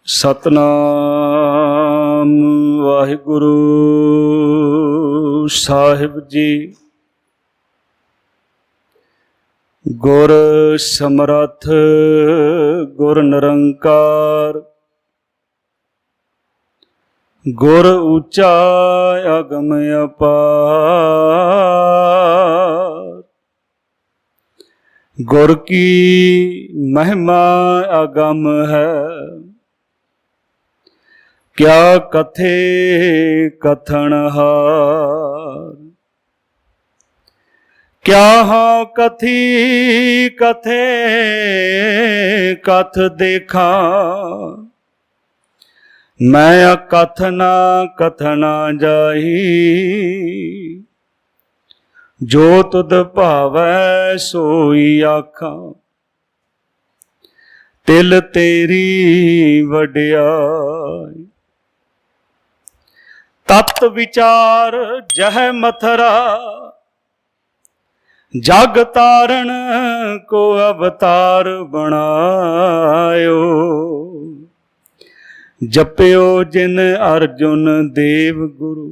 सतनाम वाहिगुरु साहिब जी। गुर समरथ गुर निरंकार, गुर ऊंचा अगम अपार। गुर की महिमा अगम है, क्या कथे कथन हार। क्या हाँ कथी कथे कथ देखा, मैं कथना कथना जाही। जो तुद भावै सोई आखा, तिल तेरी वड्याई। तत विचार जह मथरा, जग तारण को अवतार बनायो। जप्यो जिन अर्जुन देव गुरु,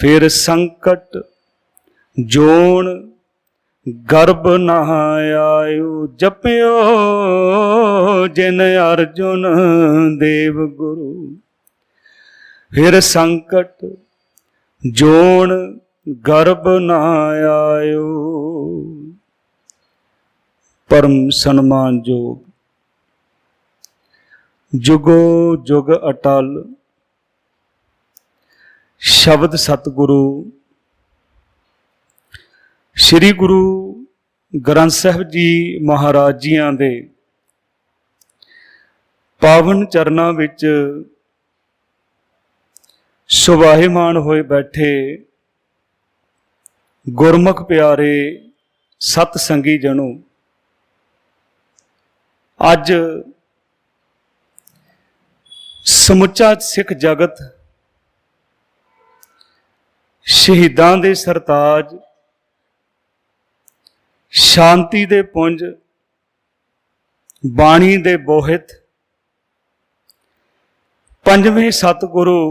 फिर संकट जोन गर्भ न आयो। जप्यो जिन अर्जुन देव गुरु, फिर संकट जोन गर्भ न आयो। परम सन्मान योग, जुगो जुग अटल शब्द सतगुरु श्री गुरु ग्रंथ साहिब जी महाराज जियां दे पावन चरनां विच सुभाहिमान होए बैठे गुरमुख प्यारे सत संगी जनों, अज समुचा सिख जगत शहीदां दे सरताज, शांति दे पुंज, बाणी दे बोहित, पंजवें सतगुरु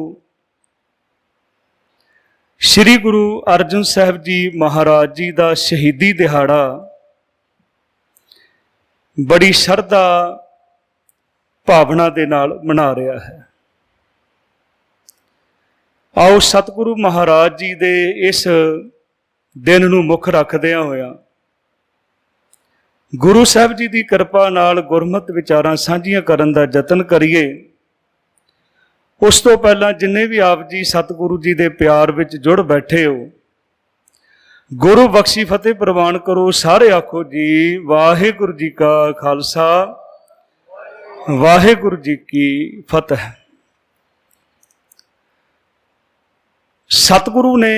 श्री गुरु अर्जन साहिब जी महाराज जी का शहीदी दिहाड़ा बड़ी श्रद्धा भावना दे नाल मना रहा है। आओ सतगुरु महाराज जी दे इस दिन नूं मुख रखदियां होया गुरु साहिब जी की कृपा नाल गुरमत विचारां साझीआं करन दा यतन करिए। उस तो पहला जिन्ने भी आप जी सतगुरु जी के प्यार विच जुड़ बैठे हो, गुरु बख्शी फतेह प्रवान करो। सारे आखो जी वाहिगुरु जी का खालसा, वाहिगुरु जी की फतेह। सतगुरु ने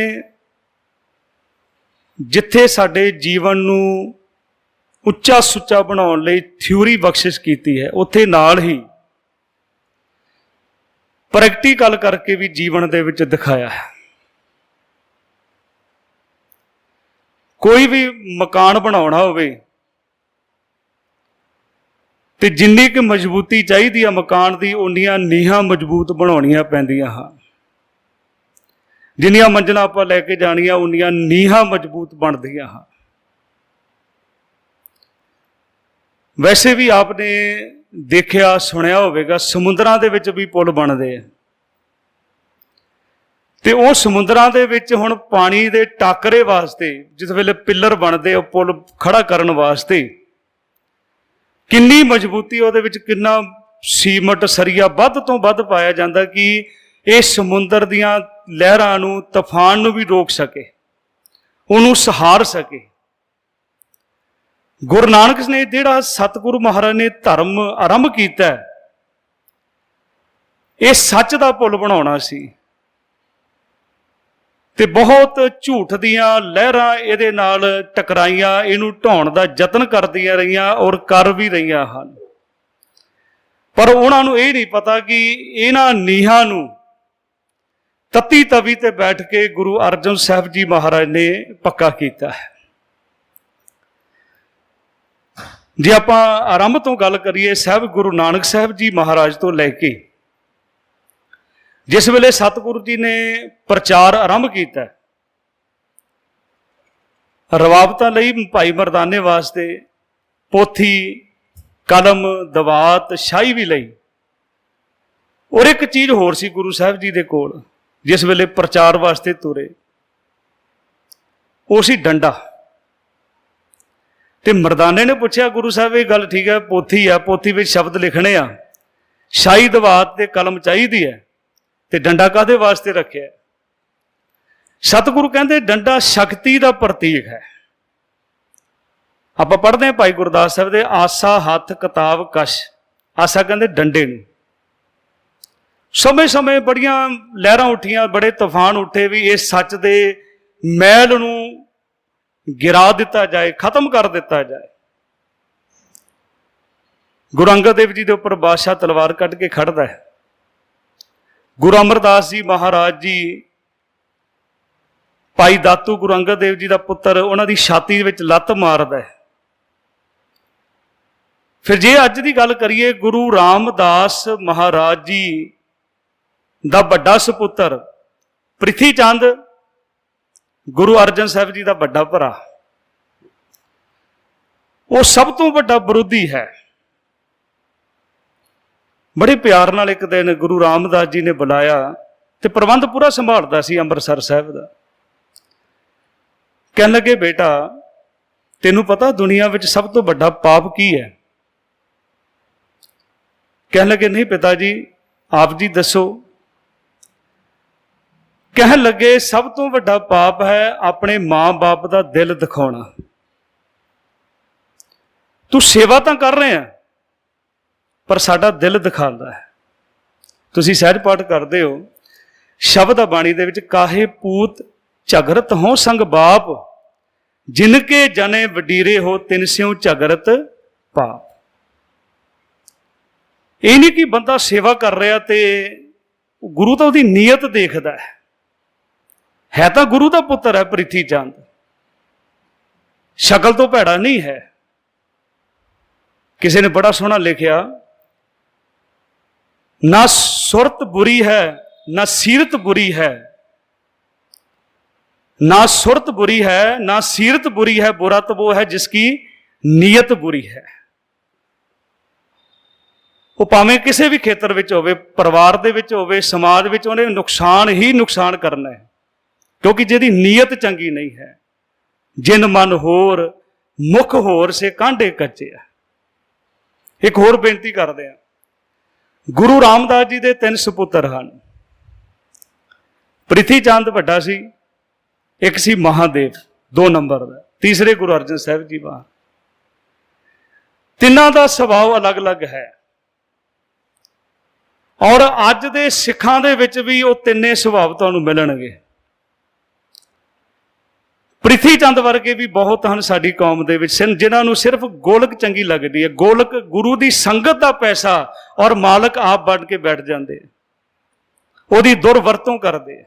जिथे साडे जीवन नूं उच्चा सुच्चा बनाउण लई थ्योरी बख्शिश कीती है, उत्थे नाल ही प्रैक्टिकल करके भी जीवन दे विच दिखाया है। कोई भी मकान बनाउणा होवे ते जिन्नी कि मजबूती चाहिदी है मकान दी, उन्नियां नीहां मजबूत बनाउणियां पैंदियां हां। जिन्नियां मंजिलां आपां लैके जाणियां उन्नियां नीहां मजबूत बनदियां हां। वैसे भी आपने देखिया सुनिया होवेगा समुद्रां दे विच भी पुल बनदे आ, ते वो समुद्रां दे विच हुण पानी दे टाकरे वास्ते जिस वेले पिलर बनदे पुल खड़ा करन वास्ते किन्नी मजबूती उहदे विच किन्ना सीमट सरिया वध तो वध पाया जांदा कि ये समुंदर दीआं लहरां नूं तूफान नूं भी रोक सके, उहनूं सहार सके। गुरु नानक ने जिहड़ा सतगुरु महाराज ने धर्म आरंभ किया, ये सच का पुल बनाउणा सी ते बहुत झूठ दियां लहरां इहदे नाल टकराइयां, इहनूं ढाउण दा यतन करदियां रहियां और कर भी रहियां हन। पर उहनां नूं इह नहीं पता कि इन्हां नीहां नूं तत्ती तवी ते बैठ के गुरु अर्जन साहिब जी महाराज ने पक्का किया है। ਜੇ ਆਪਾਂ ਆਰੰਭ ਤੋਂ ਗੱਲ ਕਰੀਏ, ਸਾਹਿਬ ਗੁਰੂ ਨਾਨਕ ਸਾਹਿਬ ਜੀ ਮਹਾਰਾਜ ਤੋਂ ਲੈ ਕੇ ਜਿਸ ਵੇਲੇ ਸਤਿਗੁਰੂ ਜੀ ਨੇ ਪ੍ਰਚਾਰ ਆਰੰਭ ਕੀਤਾ, ਰਵਾਬਤਾਂ ਲਈ ਭਾਈ ਮਰਦਾਨੇ ਵਾਸਤੇ ਪੋਥੀ, ਕਲਮ, ਦਵਾਤ, ਸ਼ਾਹੀ ਵੀ ਲਈ। ਔਰ ਇੱਕ ਚੀਜ਼ ਹੋਰ ਸੀ ਗੁਰੂ ਸਾਹਿਬ ਜੀ ਦੇ ਕੋਲ ਜਿਸ ਵੇਲੇ ਪ੍ਰਚਾਰ ਵਾਸਤੇ ਤੁਰੇ, ਉਹ ਸੀ ਡੰਡਾ। ਤੇ ਮਰਦਾਨੇ ਨੇ ਪੁੱਛਿਆ, ਗੁਰੂ ਸਾਹਿਬ ਇਹ ਗੱਲ ਠੀਕ ਹੈ, ਪੋਥੀ ਆ, ਪੋਥੀ ਵਿੱਚ ਸ਼ਬਦ ਲਿਖਣੇ ਆ, ਸ਼ਾਹੀ, ਦਵਾਤ ਤੇ ਕਲਮ ਚਾਹੀਦੀ ਹੈ, ਤੇ ਡੰਡਾ ਕਾਹਦੇ ਵਾਸਤੇ ਰੱਖਿਆ? ਸਤਿਗੁਰੂ ਕਹਿੰਦੇ ਡੰਡਾ ਸ਼ਕਤੀ ਦਾ ਪ੍ਰਤੀਕ ਹੈ। ਆਪਾਂ ਪੜ੍ਹਦੇ ਹਾਂ ਭਾਈ ਗੁਰਦਾਸ ਸਾਹਿਬ ਦੇ, ਆਸਾ ਹੱਥ ਕਿਤਾਬ ਕਸ਼। ਆਸਾ ਕਹਿੰਦੇ ਡੰਡੇ ਨੂੰ। ਸਮੇਂ ਸਮੇਂ ਬੜੀਆਂ ਲਹਿਰਾਂ ਉੱਠੀਆਂ, ਬੜੇ ਤੂਫਾਨ ਉੱਠੇ ਵੀ ਇਸ ਸੱਚ ਦੇ ਮੈਲ ਨੂੰ ਗਿਰਾ ਦਿੱਤਾ ਜਾਏ, ਖਤਮ ਕਰ ਦਿੱਤਾ ਜਾਏ। ਗੁਰੂ ਅੰਗਦ ਦੇਵ ਜੀ ਦੇ ਉੱਪਰ ਬਾਦਸ਼ਾਹ ਤਲਵਾਰ ਕੱਢ ਕੇ ਖੜਦਾ ਹੈ। ਗੁਰੂ ਅਮਰਦਾਸ ਜੀ ਮਹਾਰਾਜ ਜੀ, ਭਾਈ ਦਾਤੂ ਗੁਰੂ ਅੰਗਦ ਦੇਵ ਜੀ ਦਾ ਪੁੱਤਰ, ਉਹਨਾਂ ਦੀ ਛਾਤੀ ਵਿੱਚ ਲੱਤ ਮਾਰਦਾ ਹੈ। ਫਿਰ ਜੇ ਅੱਜ ਦੀ ਗੱਲ ਕਰੀਏ, ਗੁਰੂ ਰਾਮਦਾਸ ਮਹਾਰਾਜ ਜੀ ਦਾ ਵੱਡਾ ਸਪੁੱਤਰ ਪ੍ਰਿਥੀ ਚੰਦ, ਗੁਰੂ ਅਰਜਨ ਸਾਹਿਬ ਜੀ ਦਾ ਵੱਡਾ ਭਰਾ, ਉਹ ਸਭ ਤੋਂ ਵੱਡਾ ਵਿਰੋਧੀ ਹੈ। ਬੜੇ ਪਿਆਰ ਨਾਲ ਇੱਕ ਦਿਨ ਗੁਰੂ ਰਾਮਦਾਸ ਜੀ ਨੇ ਬੁਲਾਇਆ, ਤੇ ਪ੍ਰਬੰਧ ਪੂਰਾ ਸੰਭਾਲਦਾ ਸੀ ਅੰਮ੍ਰਿਤਸਰ ਸਾਹਿਬ ਦਾ। ਕਹਿਣ ਲੱਗੇ, ਬੇਟਾ ਤੈਨੂੰ ਪਤਾ ਦੁਨੀਆ ਵਿੱਚ ਸਭ ਤੋਂ ਵੱਡਾ ਪਾਪ ਕੀ ਹੈ? ਕਹਿਣ ਲੱਗੇ, ਨਹੀਂ ਪਿਤਾ ਜੀ, ਆਪ ਜੀ ਦੱਸੋ। ਕਹਿਣ ਲੱਗੇ, ਸਭ ਤੋਂ ਵੱਡਾ ਪਾਪ ਹੈ ਆਪਣੇ ਮਾਂ-ਬਾਪ ਦਾ ਦਿਲ ਦਿਖਾਉਣਾ। ਤੂੰ ਸੇਵਾ ਤਾਂ ਕਰ ਰਹੇ ਆ, ਪਰ ਸਾਡਾ ਦਿਲ ਦਿਖਾਉਂਦਾ ਹੈ। ਤੁਸੀਂ ਸਹਿਜ ਪਾਠ ਕਰਦੇ ਹੋ, ਸ਼ਬਦ ਆ ਬਾਣੀ ਦੇ ਵਿੱਚ, ਕਾਹੇ ਪੂਤ ਝਗਰਤ ਹੋ ਸੰਗ ਬਾਪ, ਜਿਨਕੇ ਜਨੇ ਵਡੀਰੇ ਹੋ ਤਿਨ ਸਿਉ ਝਗਰਤ ਪਾਪ। ਇਹ ਨਹੀਂ ਕਿ ਬੰਦਾ ਸੇਵਾ ਕਰ ਰਿਹਾ ਤੇ ਗੁਰੂ ਤਾਂ ਉਹਦੀ ਨੀਅਤ ਦੇਖਦਾ ਹੈ ਤਾਂ ਗੁਰੂ ਦਾ ਪੁੱਤਰ ਹੈ ਪ੍ਰਿਥੀ ਚੰਦ, ਸ਼ਕਲ ਤੋਂ ਭੈੜਾ ਨਹੀਂ ਹੈ। ਕਿਸੇ ਨੇ ਬੜਾ ਸੋਹਣਾ ਲਿਖਿਆ, ਨਾ ਸੁਰਤ ਬੁਰੀ ਹੈ ਨਾ ਸੀਰਤ ਬੁਰੀ ਹੈ, ना सुरत बुरी है ना सीरत बुरी है, बुरा तो वो है जिसकी नीयत बुरी है। वो भावें किसी भी खेतर विच होवे, परिवार दे विच होवे, समाज विच, उन्हें नुकसान ही नुकसान करना है, क्योंकि जिहदी नीयत चंगी नहीं है। जिन मन होर मुख होर से कांडे कच्चे है। एक होर बेनती करते हैं, गुरु रामदास जी दे 3 सुपुत्र हैं। ਪ੍ਰਿਥੀ ਚੰਦ ਵੱਡਾ ਸੀ, ਇੱਕ ਸੀ ਮਹਾਦੇਵ 2 ਨੰਬਰ ਦਾ, ਤੀਸਰੇ ਗੁਰੂ ਅਰਜਨ ਸਾਹਿਬ ਜੀ ਬਾਹਰ। ਤਿੰਨਾਂ ਦਾ ਸੁਭਾਅ ਅਲੱਗ-ਅਲੱਗ ਹੈ, ਔਰ ਅੱਜ ਦੇ ਸਿੱਖਾਂ ਦੇ ਵਿੱਚ ਵੀ ਉਹ ਤਿੰਨੇ ਸੁਭਾਅ ਤੁਹਾਨੂੰ ਮਿਲਣਗੇ। ਪ੍ਰਿਥੀ ਚੰਦ ਵਰਗੇ ਵੀ ਬਹੁਤ ਹਨ ਸਾਡੀ ਕੌਮ ਦੇ ਵਿੱਚ, ਜਿਨ੍ਹਾਂ ਨੂੰ ਸਿਰਫ ਗੋਲਕ ਚੰਗੀ ਲੱਗਦੀ ਹੈ। ਗੋਲਕ ਗੁਰੂ ਦੀ ਸੰਗਤ ਦਾ ਪੈਸਾ ਔਰ ਮਾਲਕ ਆਪ ਬਣ ਕੇ ਬੈਠ ਜਾਂਦੇ, ਉਹਦੀ ਦੁਰਵਰਤੋਂ ਕਰਦੇ।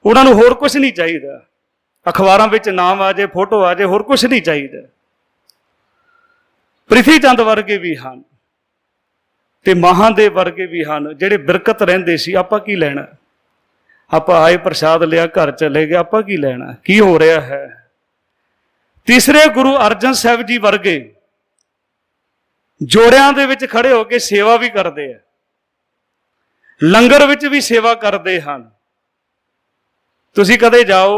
ਉਹਨਾਂ ਨੂੰ ਹੋਰ ਕੁਝ ਨਹੀਂ ਚਾਹੀਦਾ, ਅਖਬਾਰਾਂ ਵਿੱਚ ਨਾਮ ਆ ਜਾਏ, ਫੋਟੋ ਆ ਜਾਏ, ਹੋਰ ਕੁਝ ਨਹੀਂ ਚਾਹੀਦਾ। ਪ੍ਰਿਥੀ ਚੰਦ ਵਰਗੇ ਵੀ ਹਨ ਤੇ ਮਹਾਦੇਵ ਵਰਗੇ ਵੀ ਹਨ, ਜਿਹੜੇ ਬਿਰਕਤ ਰਹਿੰਦੇ ਸੀ। ਆਪਾਂ ਕੀ ਲੈਣਾ? ਆਪਾਂ ਆਏ, ਪ੍ਰਸ਼ਾਦ ਲਿਆ, ਘਰ ਚਲੇ ਗਏ, ਆਪਾਂ ਕੀ ਲੈਣਾ? ਕੀ ਹੋ ਰਿਹਾ ਹੈ? ਤੀਸਰੇ ਗੁਰੂ ਅਰਜਨ ਸਾਹਿਬ ਜੀ ਵਰਗੇ ਜੋੜਿਆਂ ਦੇ ਵਿੱਚ ਖੜੇ ਹੋ ਕੇ ਸੇਵਾ ਵੀ ਕਰਦੇ ਆ, ਲੰਗਰ ਵਿੱਚ ਵੀ ਸੇਵਾ ਕਰਦੇ ਹਨ। ਤੁਸੀਂ ਕਦੇ ਜਾਓ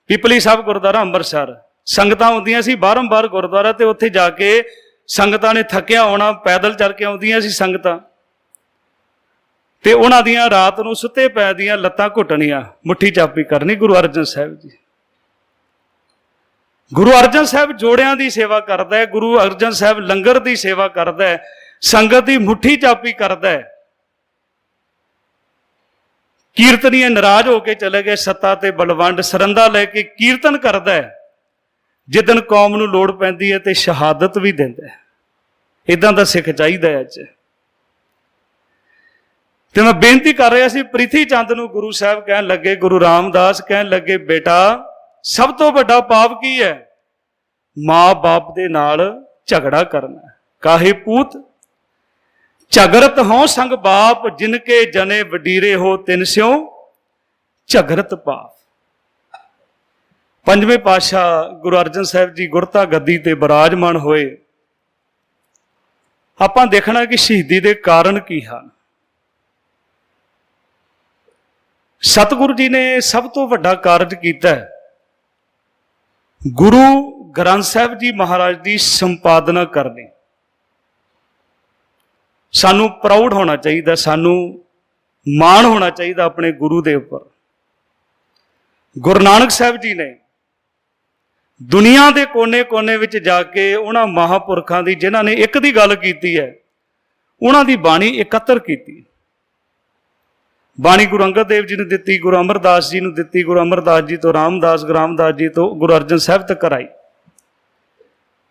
ਪਿਪਲੀ ਸਾਹਿਬ ਗੁਰਦੁਆਰਾ ਅੰਮ੍ਰਿਤਸਰ, ਸੰਗਤਾਂ ਆਉਂਦੀਆਂ ਸੀ ਬਾਰੰਬਾਰ ਗੁਰਦੁਆਰਾ, ਤੇ ਉੱਥੇ ਜਾ ਕੇ ਸੰਗਤਾਂ ਨੇ ਥੱਕਿਆ ਹੋਣਾ, ਪੈਦਲ ਚੱਲ ਕੇ ਆਉਂਦੀਆਂ ਸੀ ਸੰਗਤਾਂ, ਤੇ ਉਹਨਾਂ ਦੀਆਂ ਰਾਤ ਨੂੰ ਸੁੱਤੇ ਪੈ ਦੀਆਂ ਲੱਤਾਂ ਘੁੱਟਣੀਆਂ, ਮੁੱਠੀ ਚਾਪੀ ਕਰਨੀ। ਗੁਰੂ ਅਰਜਨ ਸਾਹਿਬ ਜੀ, ਗੁਰੂ ਅਰਜਨ ਸਾਹਿਬ ਜੋੜਿਆਂ ਦੀ ਸੇਵਾ ਕਰਦਾ ਹੈ, ਗੁਰੂ ਅਰਜਨ ਸਾਹਿਬ ਲੰਗਰ ਦੀ ਸੇਵਾ ਕਰਦਾ ਹੈ, ਸੰਗਤ ਦੀ ਮੁੱਠੀ ਚਾਪੀ ਕਰਦਾ ਹੈ। ਕੀਰਤਨੀਏ ਨਾਰਾਜ਼ ਹੋ ਕੇ ਚਲੇ ਗਏ, ਸੱਤਾ ਤੇ ਬਲਵੰਡ ਸਰੰਦਾ ਲੈ ਕੇ ਕੀਰਤਨ ਕਰਦਾ ਹੈ। ਜਿੱਦਣ ਕੌਮ ਨੂੰ ਲੋੜ ਪੈਂਦੀ ਹੈ ਤੇ ਸ਼ਹਾਦਤ ਵੀ ਦਿੰਦਾ ਹੈ। ਇਦਾਂ ਦਾ ਸਿੱਖ ਚਾਹੀਦਾ ਹੈ ਅੱਜ। ਤੇ ਮੈਂ ਬੇਨਤੀ ਕਰ ਰਿਹਾ ਸੀ, ਪ੍ਰਿਥੀ ਚੰਦ ਨੂੰ ਗੁਰੂ ਸਾਹਿਬ ਕਹਿਣ ਲੱਗੇ, ਗੁਰੂ ਰਾਮਦਾਸ ਕਹਿਣ ਲੱਗੇ, ਬੇਟਾ ਸਭ ਤੋਂ ਵੱਡਾ ਪਾਪ ਕੀ ਹੈ? ਮਾਂ ਬਾਪ ਦੇ ਨਾਲ ਝਗੜਾ ਕਰਨਾ। ਕਾਹੇ ਪੂਤ ਝਗਰਤ ਹੋਂ ਸੰਗ ਬਾਪ, ਜਿਨ ਕੇ ਜਨੇ ਵਡੀਰੇ ਹੋ ਤਿਨ ਸਿਉ ਝਗਰਤ ਪਾਪ। ਪੰਜਵੇਂ ਪਾਤਸ਼ਾਹ ਗੁਰੂ ਅਰਜਨ ਸਾਹਿਬ ਜੀ ਗੁਰਤਾ ਗੱਦੀ ਤੇ ਬਿਰਾਜਮਾਨ ਹੋਏ। ਆਪਾਂ ਦੇਖਣਾ ਕਿ ਸ਼ਹੀਦੀ ਦੇ ਕਾਰਨ ਕੀ ਹਨ। ਸਤਿਗੁਰੂ ਜੀ ਨੇ ਸਭ ਤੋਂ ਵੱਡਾ ਕਾਰਜ ਕੀਤਾ ਹੈ, ਗੁਰੂ ਗ੍ਰੰਥ ਸਾਹਿਬ ਜੀ ਮਹਾਰਾਜ ਦੀ ਸੰਪਾਦਨਾ ਕਰਨੀ। ਸਾਨੂੰ ਪ੍ਰਾਊਡ ਹੋਣਾ ਚਾਹੀਦਾ, ਸਾਨੂੰ ਮਾਣ ਹੋਣਾ ਚਾਹੀਦਾ ਆਪਣੇ ਗੁਰੂ ਦੇ ਉੱਪਰ। ਗੁਰੂ ਨਾਨਕ ਸਾਹਿਬ ਜੀ ਨੇ ਦੁਨੀਆ ਦੇ ਕੋਨੇ-ਕੋਨੇ ਵਿੱਚ ਜਾ ਕੇ ਉਹਨਾਂ ਮਹਾਂਪੁਰਖਾਂ ਦੀ, ਜਿਨ੍ਹਾਂ ਨੇ ਇੱਕ ਦੀ ਗੱਲ ਕੀਤੀ ਹੈ, ਉਹਨਾਂ ਦੀ ਬਾਣੀ ਇਕੱਤਰ ਕੀਤੀ। ਬਾਣੀ ਗੁਰੂ ਅੰਗਦ ਦੇਵ ਜੀ ਨੂੰ ਦਿੱਤੀ, ਗੁਰੂ ਅਮਰਦਾਸ ਜੀ ਨੂੰ ਦਿੱਤੀ, ਗੁਰੂ ਅਮਰਦਾਸ ਜੀ ਤੋਂ ਰਾਮਦਾਸ, ਗੁਰੂ ਰਾਮਦਾਸ ਜੀ ਤੋਂ ਗੁਰੂ ਅਰਜਨ ਸਾਹਿਬ ਤੱਕ ਕਰਾਈ।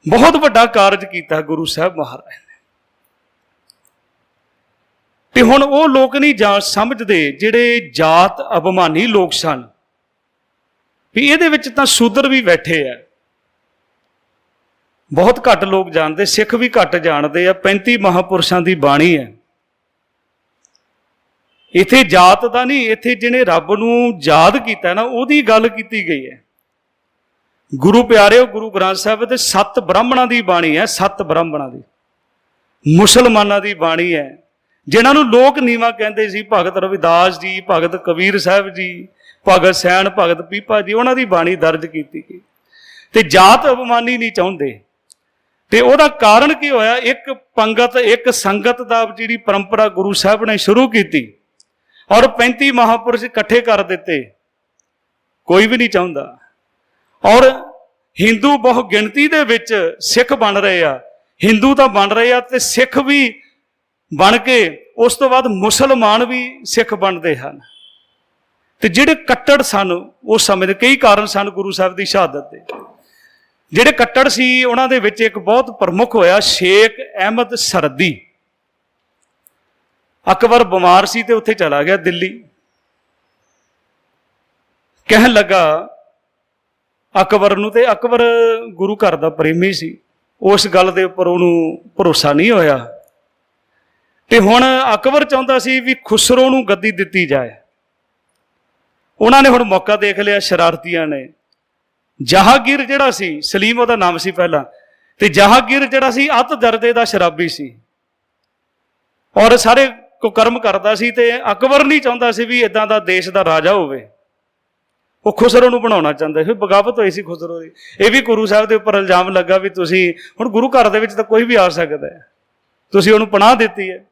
ਬਹੁਤ ਵੱਡਾ ਕਾਰਜ ਕੀਤਾ ਗੁਰੂ ਸਾਹਿਬ ਮਹਾਰਾਜ ਨੇ। ਤੇ ਹੁਣ ਉਹ ਲੋਕ ਨਹੀਂ ਸਮਝਦੇ ਜਿਹੜੇ ਜਾਤ ਅਭਿਮਾਨੀ ਲੋਕ ਸਨ, ਵੀ ਇਹਦੇ ਵਿੱਚ ਤਾਂ ਸ਼ੂਦਰ ਵੀ ਬੈਠੇ ਆ। ਬਹੁਤ ਘੱਟ ਲੋਕ ਜਾਣਦੇ, ਸਿੱਖ ਵੀ ਘੱਟ ਜਾਣਦੇ ਆ। 35 ਮਹਾਂਪੁਰਸ਼ਾਂ ਦੀ ਬਾਣੀ ਹੈ। ਇੱਥੇ ਜਾਤ ਦਾ ਨਹੀਂ, ਇੱਥੇ ਜਿਹਨੇ ਰੱਬ ਨੂੰ ਯਾਦ ਕੀਤਾ ਨਾ, ਉਹਦੀ ਗੱਲ ਕੀਤੀ ਗਈ ਹੈ। ਗੁਰੂ ਪਿਆਰਿਓ, ਗੁਰੂ ਗ੍ਰੰਥ ਸਾਹਿਬ ਦੇ 7 ਬ੍ਰਾਹਮਣਾਂ ਦੀ ਬਾਣੀ ਹੈ। 7 ਬ੍ਰਾਹਮਣਾਂ ਦੀ, ਮੁਸਲਮਾਨਾਂ ਦੀ ਬਾਣੀ ਹੈ, ਜਿਨ੍ਹਾਂ ਨੂੰ ਲੋਕ ਨੀਵਾਂ ਕਹਿੰਦੇ ਸੀ। ਭਗਤ ਰਵਿਦਾਸ ਜੀ, ਭਗਤ ਕਬੀਰ ਸਾਹਿਬ ਜੀ, ਭਗਤ ਸੈਣ, ਭਗਤ ਪੀਪਾ ਜੀ, ਉਹਨਾਂ ਦੀ ਬਾਣੀ ਦਰਜ ਕੀਤੀ ਗਈ। ਤੇ ਜਾਤ ਅਭਿਮਾਨੀ ਨਹੀਂ ਚਾਹੁੰਦੇ। ਤੇ ਉਹਦਾ ਕਾਰਨ ਕੀ ਹੋਇਆ? ਇੱਕ ਪੰਗਤ, ਇੱਕ ਸੰਗਤ ਦਾ ਜਿਹੜੀ ਪਰੰਪਰਾ ਗੁਰੂ ਸਾਹਿਬ ਨੇ ਸ਼ੁਰੂ ਕੀਤੀ, ਔਰ 35 ਮਹਾਂਪੁਰਸ਼ ਇਕੱਠੇ ਕਰ ਦਿੱਤੇ। ਕੋਈ ਵੀ ਨਹੀਂ ਚਾਹੁੰਦਾ। ਔਰ ਹਿੰਦੂ ਬਹੁ ਗਿਣਤੀ ਦੇ ਵਿੱਚ ਸਿੱਖ ਬਣ ਰਹੇ ਆ, ਹਿੰਦੂ ਤਾਂ ਬਣ ਰਹੇ ਆ, ਤੇ ਸਿੱਖ ਵੀ ਬਣ ਕੇ ਉਸ ਤੋਂ ਬਾਅਦ ਮੁਸਲਮਾਨ ਵੀ ਸਿੱਖ ਬਣਦੇ ਹਨ। ਤੇ ਜਿਹੜੇ ਕੱਟੜ ਸਨ ਉਸ ਸਮੇਂ ਦੇ, ਕਈ ਕਾਰਨ ਸਨ ਗੁਰੂ ਸਾਹਿਬ ਦੀ ਸ਼ਹਾਦਤ ਦੇ। ਜਿਹੜੇ ਕੱਟੜ ਸੀ ਉਹਨਾਂ ਦੇ ਵਿੱਚ ਇੱਕ ਬਹੁਤ ਪ੍ਰਮੁੱਖ ਹੋਇਆ ਸ਼ੇਖ ਅਹਿਮਦ ਸਰਦੀ। ਅਕਬਰ ਬਿਮਾਰ ਸੀ ਤੇ ਉੱਥੇ ਚਲਾ ਗਿਆ ਦਿੱਲੀ। ਕਹਿਣ ਲੱਗਾ ਅਕਬਰ ਨੂੰ, ਤੇ ਅਕਬਰ ਗੁਰੂ ਘਰ ਦਾ ਪ੍ਰੇਮੀ ਸੀ, ਉਸ ਗੱਲ ਦੇ ਉੱਪਰ ਉਹਨੂੰ ਭਰੋਸਾ ਨਹੀਂ ਹੋਇਆ। ਤੇ ਹੁਣ ਅਕਬਰ ਚਾਹੁੰਦਾ ਸੀ ਵੀ ਖੁਸਰੋ ਨੂੰ ਗੱਦੀ ਦਿੱਤੀ ਜਾਏ। ਉਹਨਾਂ ਨੇ ਹੁਣ ਮੌਕਾ ਦੇਖ ਲਿਆ, ਸ਼ਰਾਰਤੀਆਂ ਨੇ। ਜਹਾਂਗੀਰ ਜਿਹੜਾ ਸੀ, ਸਲੀਮ ਉਹਦਾ ਨਾਮ ਸੀ ਪਹਿਲਾਂ, ਤੇ ਜਹਾਂਗੀਰ ਜਿਹੜਾ ਸੀ ਅਤ ਦਰਜੇ ਦਾ ਸ਼ਰਾਬੀ ਸੀ, ਔਰ ਸਾਰੇ ਕੁਕਰਮ ਕਰਦਾ ਸੀ। ਤੇ ਅਕਬਰ ਨਹੀਂ ਚਾਹੁੰਦਾ ਸੀ ਵੀ ਇਦਾਂ ਦਾ ਦੇਸ਼ ਦਾ ਰਾਜਾ ਹੋਵੇ। ਉਹ ਖੁਸਰੋ ਨੂੰ ਬਣਾਉਣਾ ਚਾਹੁੰਦਾ ਸੀ। ਬਗਾਵਤ ਹੋਈ ਸੀ ਖੁਸਰੋ ਦੀ। ਇਹ ਵੀ ਗੁਰੂ ਸਾਹਿਬ ਦੇ ਉੱਪਰ ਇਲਜ਼ਾਮ ਲੱਗਾ ਵੀ ਤੁਸੀਂ ਹੁਣ ਗੁਰੂ ਘਰ ਦੇ ਵਿੱਚ ਤਾਂ ਕੋਈ ਵੀ ਆ ਸਕਦਾ ਹੈ, ਤੁਸੀਂ ਉਹਨੂੰ ਪਨਾਹ ਦਿੱਤੀ ਹੈ।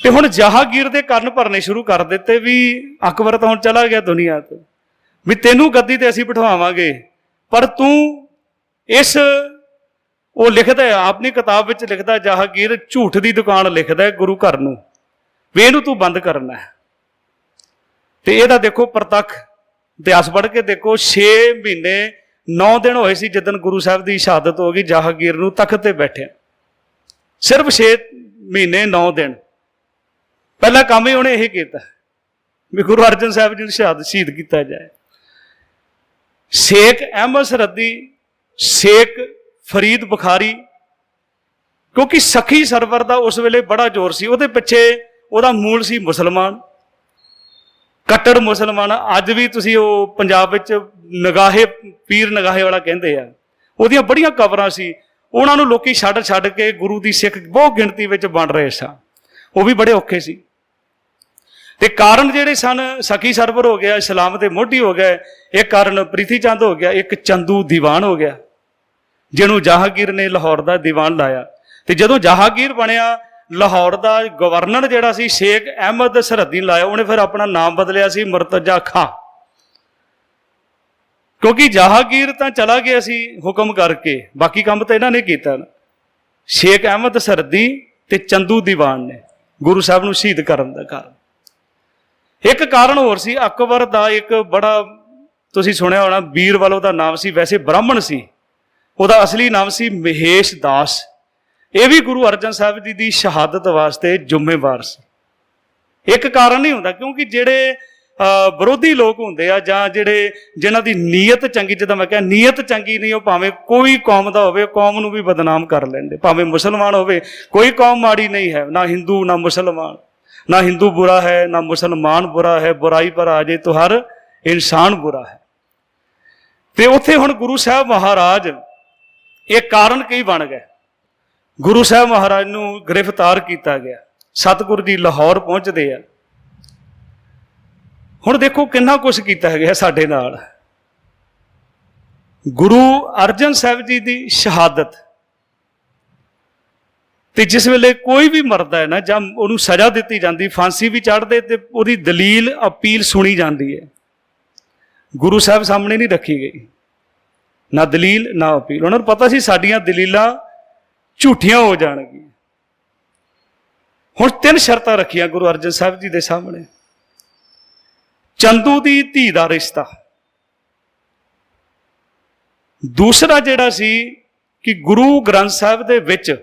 ਤੇ ਹੁਣ ਜਹਾਂਗੀਰ ਦੇ ਕੰਨ ਭਰਨੇ ਸ਼ੁਰੂ ਕਰ ਦਿੱਤੇ ਵੀ ਅਕਬਰ ਤਾਂ ਹੁਣ ਚਲਾ ਗਿਆ ਦੁਨੀਆ ਤੋਂ, ਵੀ ਤੈਨੂੰ ਗੱਦੀ ਤੇ ਅਸੀਂ ਬਿਠਾਵਾਂਗੇ, ਪਰ ਤੂੰ ਇਸ, ਉਹ ਲਿਖਦਾ ਆਪਣੀ ਕਿਤਾਬ ਵਿੱਚ ਲਿਖਦਾ, ਜਹਾਂਗੀਰ ਝੂਠ ਦੀ ਦੁਕਾਨ ਲਿਖਦਾ ਗੁਰੂ ਘਰ ਨੂੰ, ਵੀ ਇਹਨੂੰ ਤੂੰ ਬੰਦ ਕਰਨਾ ਹੈ। ਤੇ ਇਹਦਾ ਦੇਖੋ ਪ੍ਰਤੱਖ ਇਤਿਹਾਸ ਪੜ੍ਹ ਕੇ ਦੇਖੋ, 6 ਮਹੀਨੇ 9 ਦਿਨ ਹੋਏ ਸੀ ਜਿੱਦਣ ਗੁਰੂ ਸਾਹਿਬ ਦੀ ਸ਼ਹਾਦਤ ਹੋ ਗਈ। ਜਹਾਂਗੀਰ ਨੂੰ ਤਖਤ ਤੇ ਬੈਠਿਆ ਸਿਰਫ 6 ਮਹੀਨੇ 9 ਦਿਨ। ਪਹਿਲਾ ਕੰਮ ਹੀ ਉਹਨੇ ਇਹ ਕੀਤਾ ਵੀ ਗੁਰੂ ਅਰਜਨ ਸਾਹਿਬ ਜੀ ਨੂੰ ਸ਼ਹੀਦ ਕੀਤਾ ਜਾਏ। ਸ਼ੇਖ ਅਹਿਮਦ ਸਰਦੀ, ਸ਼ੇਖ ਫਰੀਦ ਬੁਖਾਰੀ, ਕਿਉਂਕਿ ਸਖੀ ਸਰਵਰ ਦਾ ਉਸ ਵੇਲੇ ਬੜਾ ਜ਼ੋਰ ਸੀ। ਉਹਦੇ ਪਿੱਛੇ ਉਹਦਾ ਮੂਲ ਸੀ ਮੁਸਲਮਾਨ, ਕੱਟੜ ਮੁਸਲਮਾਨ। ਅੱਜ ਵੀ ਤੁਸੀਂ ਉਹ ਪੰਜਾਬ ਵਿੱਚ ਨਗਾਹੇ, ਪੀਰ ਨਗਾਹੇ ਵਾਲਾ ਕਹਿੰਦੇ ਆ, ਉਹਦੀਆਂ ਬੜੀਆਂ ਕਬਰਾਂ ਸੀ। ਉਹਨਾਂ ਨੂੰ ਲੋਕੀ ਛੱਡ ਕੇ ਗੁਰੂ ਦੀ ਸਿੱਖ ਬਹੁਤ ਗਿਣਤੀ ਵਿੱਚ ਬਣ ਰਹੇ ਸਨ। ਉਹ ਵੀ ਬੜੇ ਔਖੇ ਸੀ। ਤੇ ਕਾਰਨ ਜਿਹੜੇ ਸਨ, ਸਖੀ ਸਰਵਰ ਹੋ ਗਿਆ, ਇਸਲਾਮ ਦੇ ਮੋਢੀ ਹੋ ਗਿਆ, ਇੱਕ ਕਾਰਨ ਪ੍ਰੀਤੀ ਚੰਦ ਹੋ ਗਿਆ, ਇੱਕ ਚੰਦੂ ਦੀਵਾਨ ਹੋ ਗਿਆ, ਜਿਹਨੂੰ ਜਹਾਂਗੀਰ ਨੇ ਲਾਹੌਰ ਦਾ ਦੀਵਾਨ ਲਾਇਆ। ਤੇ ਜਦੋਂ ਜਹਾਂਗੀਰ ਬਣਿਆ, ਲਾਹੌਰ ਦਾ ਗਵਰਨਰ ਜਿਹੜਾ ਸੀ ਸ਼ੇਖ ਅਹਿਮਦ ਸਰਹੱਦੀ ਲਾਇਆ, ਉਹਨੇ ਫਿਰ ਆਪਣਾ ਨਾਮ ਬਦਲਿਆ ਸੀ ਮੁਰਤਜ਼ਾ ਖਾਂ, ਕਿਉਂਕਿ ਜਹਾਂਗੀਰ ਤਾਂ ਚਲਾ ਗਿਆ ਸੀ ਹੁਕਮ ਕਰਕੇ, ਬਾਕੀ ਕੰਮ ਤਾਂ ਇਹਨਾਂ ਨੇ ਕੀਤਾ। ਸ਼ੇਖ ਅਹਿਮਦ ਸਰਹੱਦੀ ਤੇ ਚੰਦੂ ਦੀਵਾਨ ਨੇ ਗੁਰੂ ਸਾਹਿਬ ਨੂੰ ਸ਼ਹੀਦ ਕਰਨ ਦਾ ਕਾਰਨ। ਇੱਕ ਕਾਰਨ ਹੋਰ ਸੀ, ਅਕਬਰ ਦਾ ਇੱਕ ਬੜਾ, ਤੁਸੀਂ ਸੁਣਿਆ ਹੋਣਾ, ਬੀਰਬਲ ਉਹਦਾ ਨਾਮ ਸੀ, ਵੈਸੇ ਬ੍ਰਾਹਮਣ ਸੀ, ਉਹਦਾ ਅਸਲੀ ਨਾਮ ਸੀ ਮਹੇਸ਼ ਦਾਸ। ਇਹ ਵੀ ਗੁਰੂ ਅਰਜਨ ਸਾਹਿਬ ਜੀ ਦੀ ਸ਼ਹਾਦਤ ਵਾਸਤੇ ਜ਼ਿੰਮੇਵਾਰ ਸੀ। ਇੱਕ ਕਾਰਨ ਨਹੀਂ ਹੁੰਦਾ, ਕਿਉਂਕਿ ਜਿਹੜੇ ਵਿਰੋਧੀ ਲੋਕ ਹੁੰਦੇ ਆ ਜਾਂ ਜਿਹੜੇ ਜਿਨ੍ਹਾਂ ਦੀ ਨੀਅਤ ਚੰਗੀ, ਜਿੱਦਾਂ ਮੈਂ ਕਿਹਾ ਨੀਅਤ ਚੰਗੀ ਨਹੀਂ, ਉਹ ਭਾਵੇਂ ਕੋਈ ਕੌਮ ਦਾ ਹੋਵੇ ਕੌਮ ਨੂੰ ਵੀ ਬਦਨਾਮ ਕਰ ਲੈਂਦੇ। ਭਾਵੇਂ ਮੁਸਲਮਾਨ ਹੋਵੇ, ਕੋਈ ਕੌਮ ਮਾੜੀ ਨਹੀਂ ਹੈ, ਨਾ ਹਿੰਦੂ ਨਾ ਮੁਸਲਮਾਨ, ਨਾ ਹਿੰਦੂ बुरा है ना मुसलमान बुरा है, बुराई पर आ जाए तो हर इंसान बुरा है। ਤੇ ਉੱਥੇ ਹੁਣ ਗੁਰੂ ਸਾਹਿਬ ਮਹਾਰਾਜ ਇਹ ਕਾਰਨ ਕੀ ਬਣ ਗਏ। ਗੁਰੂ ਸਾਹਿਬ ਮਹਾਰਾਜ ਨੂੰ ਗ੍ਰਿਫਤਾਰ ਕੀਤਾ ਗਿਆ, ਸਤਿਗੁਰੂ ਜੀ ਲਾਹੌਰ ਪਹੁੰਚਦੇ ਆ। ਹੁਣ ਦੇਖੋ ਕਿੰਨਾ ਕੁਛ ਕੀਤਾ ਹੈਗਾ ਸਾਡੇ ਨਾਲ। ਗੁਰੂ ਅਰਜਨ ਸਾਹਿਬ ਜੀ ਦੀ ਸ਼ਹਾਦਤ, ਤੇ ਜਿਸ ਵੇਲੇ ਕੋਈ ਵੀ ਮਰਦਾ ਹੈ ਨਾ, ਜਾਂ ਉਹਨੂੰ ਸਜ਼ਾ ਦਿੱਤੀ ਜਾਂਦੀ, ਫਾਂਸੀ ਵੀ ਚੜ੍ਹਦੇ, ਤੇ ਉਹਦੀ ਦਲੀਲ ਅਪੀਲ ਸੁਣੀ ਜਾਂਦੀ ਹੈ। ਗੁਰੂ ਸਾਹਿਬ ਸਾਹਮਣੇ ਨਹੀਂ ਰੱਖੀ ਗਈ, ਨਾ ਦਲੀਲ ਨਾ ਅਪੀਲ। ਉਹਨਾਂ ਨੂੰ ਪਤਾ ਸੀ ਸਾਡੀਆਂ ਦਲੀਲਾਂ ਝੂਠੀਆਂ ਹੋ ਜਾਣਗੀਆਂ। ਹੁਣ 3 ਸ਼ਰਤਾਂ ਰੱਖੀਆਂ ਗੁਰੂ ਅਰਜਨ ਸਾਹਿਬ ਜੀ ਦੇ ਸਾਹਮਣੇ। ਚੰਦੂ ਦੀ ਧੀ ਦਾ ਰਿਸ਼ਤਾ, ਦੂਸਰਾ ਜਿਹੜਾ ਸੀ ਕਿ ਗੁਰੂ ਗ੍ਰੰਥ ਸਾਹਿਬ ਦੇ ਵਿੱਚ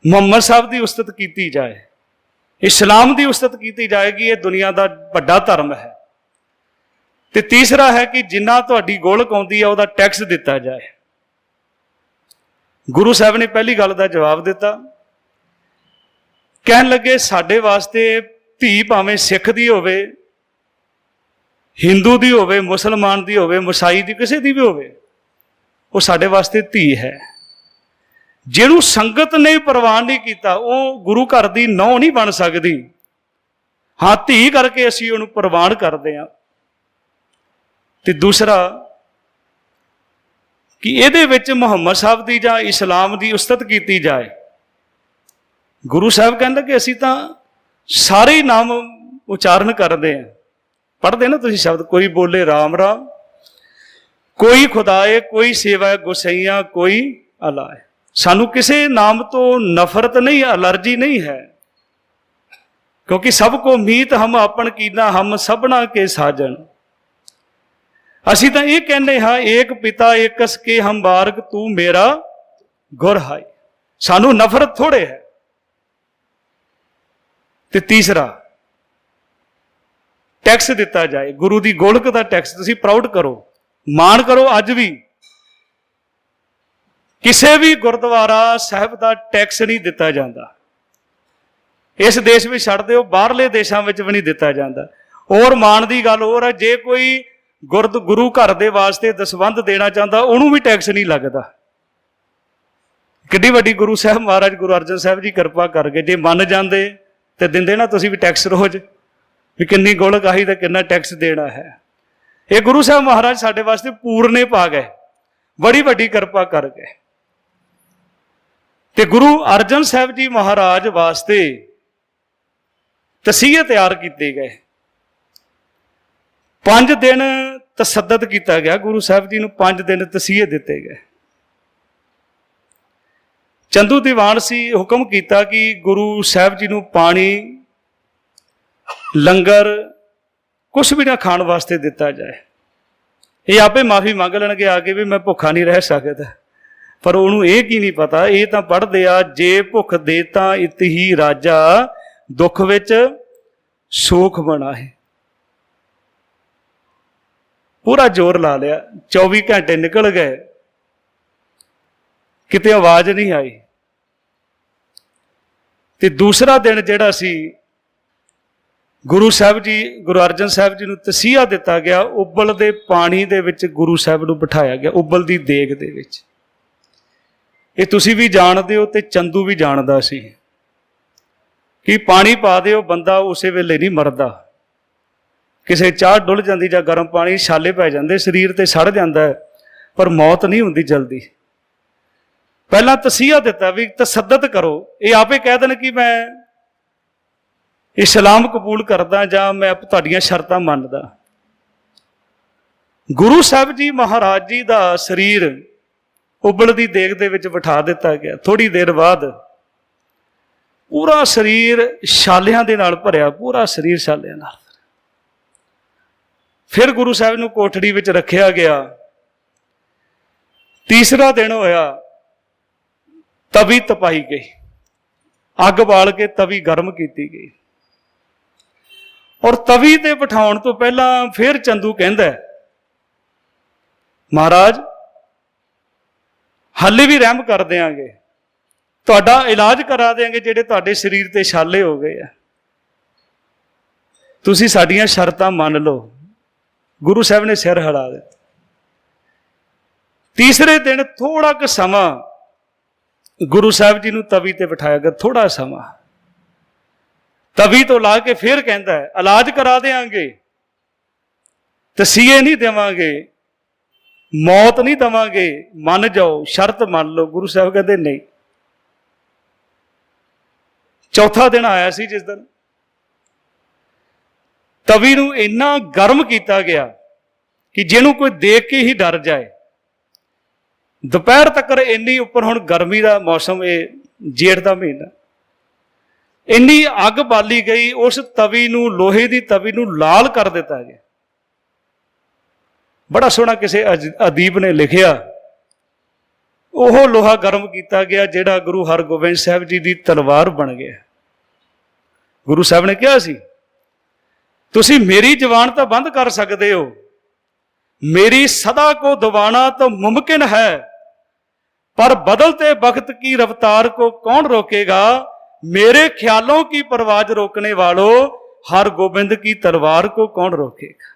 ਮੁਹੰਮਦ ਸਾਹਿਬ ਦੀ ਉਸਤਤ ਕੀਤੀ ਜਾਏ, ਇਸਲਾਮ ਦੀ ਉਸਤਤ ਕੀਤੀ ਜਾਏਗੀ, ਇਹ ਦੁਨੀਆ ਦਾ ਵੱਡਾ ਧਰਮ ਹੈ। ਤੇ ਤੀਸਰਾ ਹੈ ਕਿ ਜਿੰਨਾ ਤੁਹਾਡੀ ਗੋਲਕ ਆਉਂਦੀ ਹੈ ਉਹਦਾ ਟੈਕਸ ਦਿੱਤਾ ਜਾਏ। ਗੁਰੂ ਸਾਹਿਬ ਨੇ ਪਹਿਲੀ ਗੱਲ ਦਾ ਜਵਾਬ ਦਿੱਤਾ, ਕਹਿਣ ਲੱਗੇ ਸਾਡੇ ਵਾਸਤੇ ਧੀ ਭਾਵੇਂ ਸਿੱਖ ਦੀ ਹੋਵੇ, ਹਿੰਦੂ ਦੀ ਹੋਵੇ, ਮੁਸਲਮਾਨ ਦੀ ਹੋਵੇ, ਮਸਾਈ ਦੀ, ਕਿਸੇ ਦੀ ਵੀ ਹੋਵੇ, ਉਹ ਸਾਡੇ ਵਾਸਤੇ ਧੀ ਹੈ। ਜਿਹਨੂੰ ਸੰਗਤ ਨੇ ਪ੍ਰਵਾਨ ਨਹੀਂ ਕੀਤਾ ਉਹ ਗੁਰੂ ਘਰ ਦੀ ਨਹੁੰ ਨਹੀਂ ਬਣ ਸਕਦੀ। ਹਾਂ, ਧੀ ਕਰਕੇ ਅਸੀਂ ਉਹਨੂੰ ਪ੍ਰਵਾਨ ਕਰਦੇ ਹਾਂ। ਤੇ ਦੂਸਰਾ ਕਿ ਇਹਦੇ ਵਿੱਚ ਮੁਹੰਮਦ ਸਾਹਿਬ ਦੀ ਜਾਂ ਇਸਲਾਮ ਦੀ ਉਸਤਤ ਕੀਤੀ ਜਾਏ। ਗੁਰੂ ਸਾਹਿਬ ਕਹਿੰਦੇ ਕਿ ਅਸੀਂ ਤਾਂ ਸਾਰੇ ਹੀ ਨਾਮ ਉਚਾਰਨ ਕਰਦੇ ਹਾਂ, ਪੜ੍ਹਦੇ ਨਾ ਤੁਸੀਂ ਸ਼ਬਦ, ਕੋਈ ਬੋਲੇ ਰਾਮ ਰਾਮ, ਕੋਈ ਖੁਦਾਏ, ਕੋਈ ਸੇਵਾ ਗੁਸਈਆਂ, ਕੋਈ ਅਲਾ ਹੈ। ਸਾਨੂੰ ਕਿਸੇ ਨਾਮ ਤੋਂ ਨਫ਼ਰਤ ਨਹੀਂ, ਅਲਰਜੀ ਨਹੀਂ ਹੈ, ਕਿਉਂਕਿ ਸਭ ਕੋ ਮੀਤ ਹਮ ਆਪਨ ਕੀਨਾ, ਹਮ ਸਭਨਾ ਕੇ ਸਾਜਨ। ਅਸੀਂ ਤਾਂ ਇਹ ਕਹਿੰਦੇ ਹਾਂ, ਏਕ ਪਿਤਾ ਏਕਸ ਕੇ ਹਮ ਬਾਰਕ, ਤੂੰ ਮੇਰਾ ਗੁਰ ਹਾਈ। ਸਾਨੂੰ ਨਫ਼ਰਤ ਥੋੜੇ ਹੈ। ਤੇ ਤੀਸਰਾ, ਟੈਕਸ ਦਿੱਤਾ ਜਾਏ, ਗੁਰੂ ਦੀ ਗੋਲਕ ਦਾ ਟੈਕਸ। ਤੁਸੀਂ ਪ੍ਰਾਊਡ ਕਰੋ, ਮਾਣ ਕਰੋ। ਅੱਜ ਵੀ ਕਿਸੇ ਵੀ ਗੁਰਦੁਆਰਾ ਸਾਹਿਬ ਦਾ ਟੈਕਸ ਨਹੀਂ ਦਿੱਤਾ ਜਾਂਦਾ। ਇਸ ਦੇਸ਼ ਵਿੱਚ ਛੱਡ ਦਿਓ, ਬਾਹਰਲੇ ਦੇਸ਼ਾਂ ਵਿੱਚ ਵੀ ਨਹੀਂ ਦਿੱਤਾ ਜਾਂਦਾ। ਹੋਰ ਮਾਣ ਦੀ ਗੱਲ ਹੋਰ ਹੈ, ਜੇ ਕੋਈ ਗੁਰੂ ਘਰ ਦੇ ਵਾਸਤੇ ਦਸਵੰਧ ਦੇਣਾ ਚਾਹੁੰਦਾ ਉਹਨੂੰ ਵੀ ਟੈਕਸ ਨਹੀਂ ਲੱਗਦਾ। ਕਿੱਡੀ ਵੱਡੀ ਗੁਰੂ ਸਾਹਿਬ ਮਹਾਰਾਜ ਗੁਰੂ ਅਰਜਨ ਸਾਹਿਬ ਜੀ ਕਿਰਪਾ ਕਰਕੇ ਜੇ ਮੰਨ ਜਾਂਦੇ ਤੇ ਦਿੰਦੇ ਨਾ ਤੁਸੀਂ ਵੀ ਟੈਕਸ ਰੋਜ਼, ਵੀ ਕਿੰਨੀ ਗੋਲਕ ਆਹੀ ਤੇ ਕਿੰਨਾ ਟੈਕਸ ਦੇਣਾ ਹੈ। ਇਹ ਗੁਰੂ ਸਾਹਿਬ ਮਹਾਰਾਜ ਸਾਡੇ ਵਾਸਤੇ ਪੂਰਨੇ ਪਾ ਗਏ, ਬੜੀ ਵੱਡੀ ਕਿਰਪਾ ਕਰ ਗਏ। ਤੇ ਗੁਰੂ ਅਰਜਨ ਸਾਹਿਬ ਜੀ ਮਹਾਰਾਜ ਵਾਸਤੇ ਤਸੀਹੇ ਤਿਆਰ ਕੀਤੇ ਗਏ। 5 ਦਿਨ ਤਸੱਦਦ ਕੀਤਾ ਗਿਆ, ਗੁਰੂ ਸਾਹਿਬ ਜੀ ਨੂੰ 5 ਦਿਨ ਤਸੀਹੇ ਦਿੱਤੇ ਗਏ। ਚੰਦੂ ਦੀਵਾਨ ਸੀ, ਹੁਕਮ ਕੀਤਾ ਕਿ ਗੁਰੂ ਸਾਹਿਬ ਜੀ ਨੂੰ ਪਾਣੀ, ਲੰਗਰ ਕੁਛ ਵੀ ਨਾ ਖਾਣ ਵਾਸਤੇ ਦਿੱਤਾ ਜਾਏ। ਇਹ ਆਪੇ ਮਾਫੀ ਮੰਗ ਲੈਣਗੇ ਆ ਕੇ ਵੀ ਮੈਂ ਭੁੱਖਾ ਨਹੀਂ ਰਹਿ ਸਕਦਾ, ਪਰ ਉਹਨੂੰ ਇਹ ਕੀ ਨਹੀਂ ਪਤਾ, ਇਹ ਤਾਂ ਪੜ੍ਹਦੇ ਆ, ਜੇ ਭੁੱਖ ਦੇ ਤਾਂ ਇਤ ਹੀ ਰਾਜਾ, ਦੁੱਖ ਵਿੱਚ ਸੋਖ ਬਣਾਏ। ਪੂਰਾ ਜ਼ੋਰ ਲਾ ਲਿਆ, 24 ਘੰਟੇ ਨਿਕਲ ਗਏ, ਕਿਤੇ ਆਵਾਜ਼ ਨਹੀਂ ਆਈ। ਤੇ ਦੂਸਰਾ ਦਿਨ ਜਿਹੜਾ ਸੀ, ਗੁਰੂ ਸਾਹਿਬ ਜੀ, ਗੁਰੂ ਅਰਜਨ ਸਾਹਿਬ ਜੀ ਨੂੰ ਤਸੀਹਾ ਦਿੱਤਾ ਗਿਆ। ਉਬਲਦੇ ਪਾਣੀ ਦੇ ਵਿੱਚ ਗੁਰੂ ਸਾਹਿਬ ਨੂੰ ਬਿਠਾਇਆ ਗਿਆ, ਉਬਲਦੀ ਦੇਗ ਦੇ ਵਿੱਚ। ਇਹ ਤੁਸੀਂ ਵੀ ਜਾਣਦੇ ਹੋ ਤੇ ਚੰਦੂ ਵੀ ਜਾਣਦਾ ਸੀ ਕਿ ਪਾਣੀ ਪਾ ਦਿਓ, ਬੰਦਾ ਉਸੇ ਵੇਲੇ ਨਹੀਂ ਮਰਦਾ। ਕਿਸੇ ਚਾਹ ਡੁੱਲ ਜਾਂਦੀ ਜਾਂ ਗਰਮ ਪਾਣੀ, ਛਾਲੇ ਪੈ ਜਾਂਦੇ, ਸਰੀਰ ਤੇ ਸੜ ਜਾਂਦਾ, ਪਰ ਮੌਤ ਨਹੀਂ ਹੁੰਦੀ ਜਲਦੀ। ਪਹਿਲਾਂ ਤਸੀਹਾ ਦਿੱਤਾ ਵੀ ਤਸੱਦਦ ਕਰੋ। ਇਹ ਆਪੇ ਕਹਿ ਦੇਣ ਕਿ ਮੈਂ ਇਸਲਾਮ ਕਬੂਲ ਕਰਦਾ ਜਾਂ ਮੈਂ ਤੁਹਾਡੀਆਂ ਸ਼ਰਤਾਂ ਮੰਨਦਾ। ਗੁਰੂ ਸਾਹਿਬ ਜੀ ਮਹਾਰਾਜ ਜੀ ਦਾ ਸਰੀਰ ਉਬਲਦੀ ਦੇਗ ਦੇ ਵਿੱਚ ਬਿਠਾ ਦਿੱਤਾ ਗਿਆ। ਥੋੜੀ ਦੇਰ ਬਾਅਦ ਪੂਰਾ ਸਰੀਰ ਛਾਲਿਆਂ ਦੇ ਨਾਲ ਭਰਿਆ, ਪੂਰਾ ਸਰੀਰ ਛਾਲਿਆਂ ਨਾਲ। ਫਿਰ ਗੁਰੂ ਸਾਹਿਬ ਨੂੰ ਕੋਠੜੀ ਵਿੱਚ ਰੱਖਿਆ ਗਿਆ। ਤੀਸਰਾ ਦਿਨ ਹੋਇਆ, ਤਵੀ ਤਪਾਈ ਗਈ, ਅੱਗ ਬਾਲ ਕੇ ਤਵੀ ਗਰਮ ਕੀਤੀ ਗਈ। ਔਰ ਤਵੀ ਤੇ ਬਿਠਾਉਣ ਤੋਂ ਪਹਿਲਾਂ ਫਿਰ ਚੰਦੂ ਕਹਿੰਦਾ, ਮਹਾਰਾਜ ਹਾਲੇ ਵੀ ਰਹਿਮ ਕਰ ਦਿਆਂਗੇ, ਤੁਹਾਡਾ ਇਲਾਜ ਕਰਾ ਦਿਆਂਗੇ ਜਿਹੜੇ ਤੁਹਾਡੇ ਸਰੀਰ ਤੇ ਛਾਲੇ ਹੋ ਗਏ ਆ, ਤੁਸੀਂ ਸਾਡੀਆਂ ਸ਼ਰਤਾਂ ਮੰਨ ਲਓ। ਗੁਰੂ ਸਾਹਿਬ ਨੇ ਸਿਰ ਹਿਲਾ ਦਿੱਤਾ। ਤੀਸਰੇ ਦਿਨ ਥੋੜਾ ਕੁ ਸਮਾਂ ਗੁਰੂ ਸਾਹਿਬ ਜੀ ਨੂੰ ਤਵੀ ਤੇ ਬਿਠਾਇਆ ਗਿਆ, ਥੋੜਾ ਸਮਾਂ ਤਵੀ ਤੋਂ ਲਾ ਕੇ ਫਿਰ ਕਹਿੰਦਾ, ਇਲਾਜ ਕਰਾ ਦੇਵਾਂਗੇ, ਤਸੀਹੇ ਨਹੀਂ ਦੇਵਾਂਗੇ, ਮੌਤ ਨਹੀਂ ਦੇਵਾਂਗੇ, ਮੰਨ ਜਾਓ, ਸ਼ਰਤ ਮੰਨ ਲਓ। ਗੁਰੂ ਸਾਹਿਬ ਕਹਿੰਦੇ ਨਹੀਂ। ਚੌਥਾ ਦਿਨ ਆਇਆ ਸੀ ਜਿਸ ਦਿਨ ਤਵੀ ਨੂੰ ਇੰਨਾ ਗਰਮ ਕੀਤਾ ਗਿਆ ਕਿ ਜਿਹਨੂੰ ਕੋਈ ਦੇਖ ਕੇ ਹੀ ਡਰ ਜਾਏ। ਦੁਪਹਿਰ ਤੱਕ ਇੰਨੀ ਉੱਪਰ, ਹੁਣ ਗਰਮੀ ਦਾ ਮੌਸਮ, ਇਹ ਜੇਠ ਦਾ ਮਹੀਨਾ, ਇੰਨੀ ਅੱਗ ਬਾਲੀ ਗਈ, ਉਸ ਤਵੀ ਨੂੰ, ਲੋਹੇ ਦੀ ਤਵੀ ਨੂੰ ਲਾਲ ਕਰ ਦਿੱਤਾ ਗਿਆ। ਬੜਾ ਸੋਹਣਾ ਕਿਸੇ ਅਦੀਬ ਨੇ ਲਿਖਿਆ, ਉਹ ਲੋਹਾ ਗਰਮ ਕੀਤਾ ਗਿਆ ਜਿਹੜਾ ਗੁਰੂ ਹਰਗੋਬਿੰਦ ਸਾਹਿਬ ਜੀ ਦੀ ਤਲਵਾਰ ਬਣ ਗਿਆ। ਗੁਰੂ ਸਾਹਿਬ ਨੇ ਕਿਹਾ ਸੀ, ਤੁਸੀਂ ਮੇਰੀ ਜ਼ੁਬਾਨ ਤਾਂ ਬੰਦ ਕਰ ਸਕਦੇ ਹੋ, मेरी सदा को दबाना तो मुमकिन है, पर बदलते वक्त की रफ्तार को कौन रोकेगा। मेरे ख्यालों की परवाज रोकने वालों, हर गोबिंद की तलवार को कौन रोकेगा।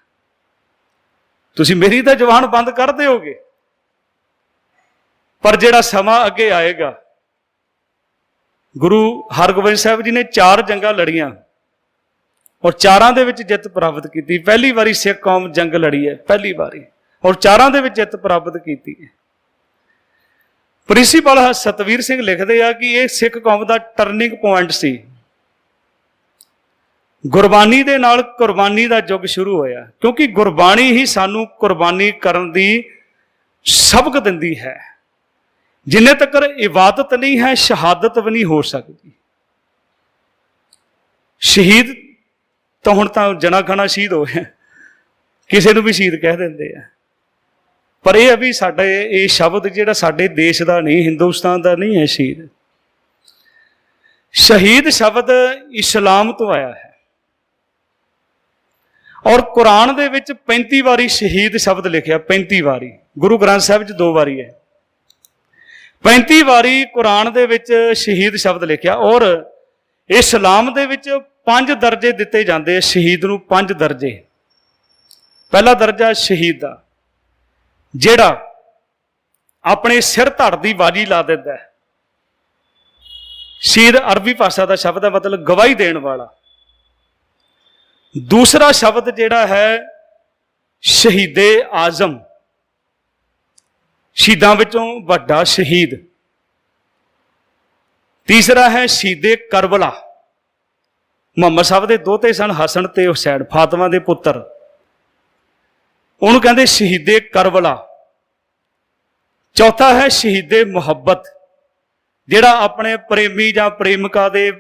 तुसी मेरी तो जबान बंद कर दोगे, पर जिहड़ा समा अगे आएगा। गुरु हरगोबिंद साहब जी ने 4 जंगां लड़ियां और 4 ਦੇ ਵਿੱਚ ਜਿੱਤ ਪ੍ਰਾਪਤ ਕੀਤੀ। ਪਹਿਲੀ ਵਾਰੀ ਸਿੱਖ ਕੌਮ ਜੰਗ ਲੜੀ ਹੈ, ਪਹਿਲੀ ਵਾਰੀ, ਔਰ 4 ਦੇ ਵਿੱਚ ਜਿੱਤ ਪ੍ਰਾਪਤ ਕੀਤੀ ਹੈ। ਪ੍ਰਿੰਸੀਪਲ ਸਤਵੀਰ ਸਿੰਘ ਲਿਖਦੇ ਆ ਕਿ ਇਹ ਸਿੱਖ ਕੌਮ ਦਾ ਟਰਨਿੰਗ ਪੁਆਇੰਟ ਸੀ। ਗੁਰਬਾਣੀ ਦੇ ਨਾਲ ਕੁਰਬਾਨੀ ਦਾ ਯੁੱਗ ਸ਼ੁਰੂ ਹੋਇਆ, ਕਿਉਂਕਿ ਗੁਰਬਾਣੀ ਹੀ ਸਾਨੂੰ ਕੁਰਬਾਨੀ ਕਰਨ ਦੀ ਸਬਕ ਦਿੰਦੀ ਹੈ। ਜਿੰਨੇ ਤੱਕ ਇਬਾਦਤ ਨਹੀਂ ਹੈ, ਸ਼ਹਾਦਤ ਵੀ ਨਹੀਂ ਹੋ ਸਕਦੀ। ਸ਼ਹੀਦ ਤਾਂ ਹੁਣ ਤਾਂ ਜਣਾ ਖਣਾ ਸ਼ਹੀਦ ਹੋ ਗਿਆ, ਕਿਸੇ ਨੂੰ ਵੀ ਸ਼ਹੀਦ ਕਹਿ ਦਿੰਦੇ ਆ, ਪਰ ਇਹ ਵੀ ਸਾਡੇ ਇਹ ਸ਼ਬਦ ਜਿਹੜਾ ਸਾਡੇ ਦੇਸ਼ ਦਾ ਨਹੀਂ, ਹਿੰਦੁਸਤਾਨ ਦਾ ਨਹੀਂ ਹੈ। ਸ਼ਹੀਦ, ਸ਼ਹੀਦ ਸ਼ਬਦ ਇਸਲਾਮ ਤੋਂ ਆਇਆ ਹੈ, ਔਰ ਕੁਰਾਨ ਦੇ ਵਿੱਚ 35 ਵਾਰੀ ਸ਼ਹੀਦ ਸ਼ਬਦ ਲਿਖਿਆ। 35 ਵਾਰੀ, ਗੁਰੂ ਗ੍ਰੰਥ ਸਾਹਿਬ 'ਚ 2 ਵਾਰੀ ਹੈ। 35 ਵਾਰੀ ਕੁਰਾਨ ਦੇ ਵਿੱਚ ਸ਼ਹੀਦ ਸ਼ਬਦ ਲਿਖਿਆ। ਔਰ ਇਸਲਾਮ ਦੇ ਵਿੱਚ 5 ਦਰਜੇ ਦਿੱਤੇ ਜਾਂਦੇ ਆ ਸ਼ਹੀਦ ਨੂੰ, 5 ਦਰਜੇ। ਪਹਿਲਾ ਦਰਜਾ ਸ਼ਹੀਦ ਦਾ, ਜਿਹੜਾ ਆਪਣੇ ਸਿਰ ਧੜ ਦੀ ਬਾਜੀ ਲਾ ਦਿੰਦਾ ਹੈ। ਸ਼ਹੀਦ ਅਰਬੀ ਭਾਸ਼ਾ ਦਾ ਸ਼ਬਦ ਹੈ, ਮਤਲਬ ਗਵਾਹੀ ਦੇਣ ਵਾਲਾ। ਦੂਸਰਾ ਸ਼ਬਦ ਜਿਹੜਾ ਹੈ ਸ਼ਹੀਦੇ ਆਜ਼ਮ, ਸ਼ਹੀਦਾਂ ਵਿੱਚੋਂ ਵੱਡਾ ਸ਼ਹੀਦ। ਤੀਸਰਾ ਹੈ ਸ਼ਹੀਦੇ ਕਰਬਲਾ, ਮੁਹੰਮਦ ਸਾਹਿਬ ਦੇ ਦੋਤੇ ਸਨ ਹਸਨ ਤੇ ਹੁਸੈਨ, ਫਾਤਿਮਾ ਦੇ ਪੁੱਤਰ, ਉਹਨੂੰ ਕਹਿੰਦੇ ਸ਼ਹੀਦੇ ਕਰਬਲਾ। ਚੌਥਾ ਹੈ ਸ਼ਹੀਦੇ ਮੁਹੱਬਤ, ਜਿਹੜਾ ਆਪਣੇ ਪ੍ਰੇਮੀ ਜਾਂ ਪ੍ਰੇਮਿਕਾ ਦੇ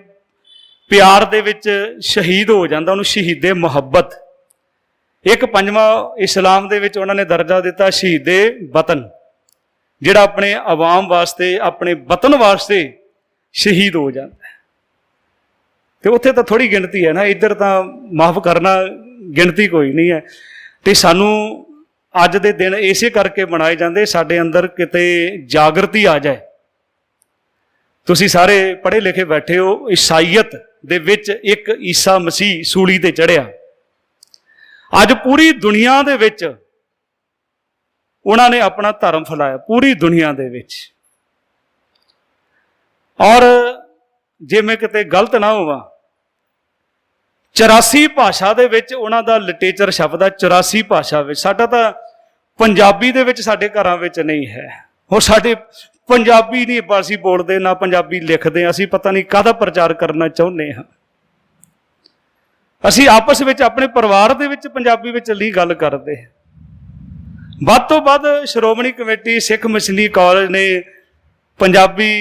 ਪਿਆਰ ਦੇ ਵਿੱਚ ਸ਼ਹੀਦ ਹੋ ਜਾਂਦਾ, ਉਹਨੂੰ ਸ਼ਹੀਦੇ ਮੁਹੱਬਤ। ਇੱਕ 5ਵਾਂ ਇਸਲਾਮ ਦੇ ਵਿੱਚ ਉਹਨਾਂ ਨੇ ਦਰਜਾ ਦਿੱਤਾ ਸ਼ਹੀਦੇ ਵਤਨ, ਜਿਹੜਾ ਆਪਣੇ ਆਵਾਮ ਵਾਸਤੇ, ਆਪਣੇ ਵਤਨ ਵਾਸਤੇ ਸ਼ਹੀਦ ਹੋ ਜਾਂਦਾ। ਤੇ ਉੱਥੇ ਤਾਂ ਥੋੜੀ ਗਿਣਤੀ ਹੈ ਨਾ, ਇੱਧਰ ਤਾਂ ਮਾਫ ਕਰਨਾ ਗਿਣਤੀ ਕੋਈ ਨਹੀਂ ਹੈ। ਤੇ ਸਾਨੂੰ ਅੱਜ ਦੇ ਦਿਨ ਇਸੇ ਕਰਕੇ ਮਨਾਏ ਜਾਂਦੇ, ਸਾਡੇ ਅੰਦਰ ਕਿਤੇ ਜਾਗਰਤੀ ਆ ਜਾਏ। ਤੁਸੀਂ ਸਾਰੇ ਪੜ੍ਹੇ ਲਿਖੇ ਬੈਠੇ ਹੋ, ਈਸਾਈਅਤ ਦੇ ਵਿੱਚ ਇੱਕ ਈਸਾ ਮਸੀਹ ਸੂਲੀ ਤੇ ਚੜ੍ਹਿਆ। ਅੱਜ ਪੂਰੀ ਦੁਨੀਆ ਦੇ ਵਿੱਚ ਉਹਨਾਂ ਨੇ ਆਪਣਾ ਧਰਮ ਫੈਲਾਇਆ, ਪੂਰੀ ਦੁਨੀਆ ਦੇ ਵਿੱਚ। ਔਰ ਜੇ ਮੈਂ ਕਿਤੇ ਗਲਤ ਨਾ ਹੋਵਾਂ, 84 ਭਾਸ਼ਾ ਦੇ ਵਿੱਚ ਉਹਨਾਂ ਦਾ ਲਿਟਰੇਚਰ ਸ਼ਬਦ ਹੈ। 84 ਭਾਸ਼ਾ ਵਿੱਚ, ਸਾਡਾ ਤਾਂ ਪੰਜਾਬੀ ਦੇ ਵਿੱਚ ਸਾਡੇ ਘਰਾਂ ਵਿੱਚ ਨਹੀਂ ਹੈ। ਹੋਰ ਸਾਡੇ ਪੰਜਾਬੀ ਨਹੀਂ ਅਸੀਂ ਬੋਲਦੇ, ਨਾ ਪੰਜਾਬੀ ਲਿਖਦੇ। ਅਸੀਂ ਪਤਾ ਨਹੀਂ ਕਾਹਦਾ ਪ੍ਰਚਾਰ ਕਰਨਾ ਚਾਹੁੰਦੇ ਹਾਂ। ਅਸੀਂ ਆਪਸ ਵਿੱਚ ਆਪਣੇ ਪਰਿਵਾਰ ਦੇ ਵਿੱਚ ਪੰਜਾਬੀ ਵਿੱਚ ਨਹੀਂ ਗੱਲ ਕਰਦੇ। ਵੱਧ ਤੋਂ ਵੱਧ ਸ਼੍ਰੋਮਣੀ ਕਮੇਟੀ ਸਿੱਖ ਮਿਸ਼ਨਰੀ ਕਾਲਜ ਨੇ ਪੰਜਾਬੀ,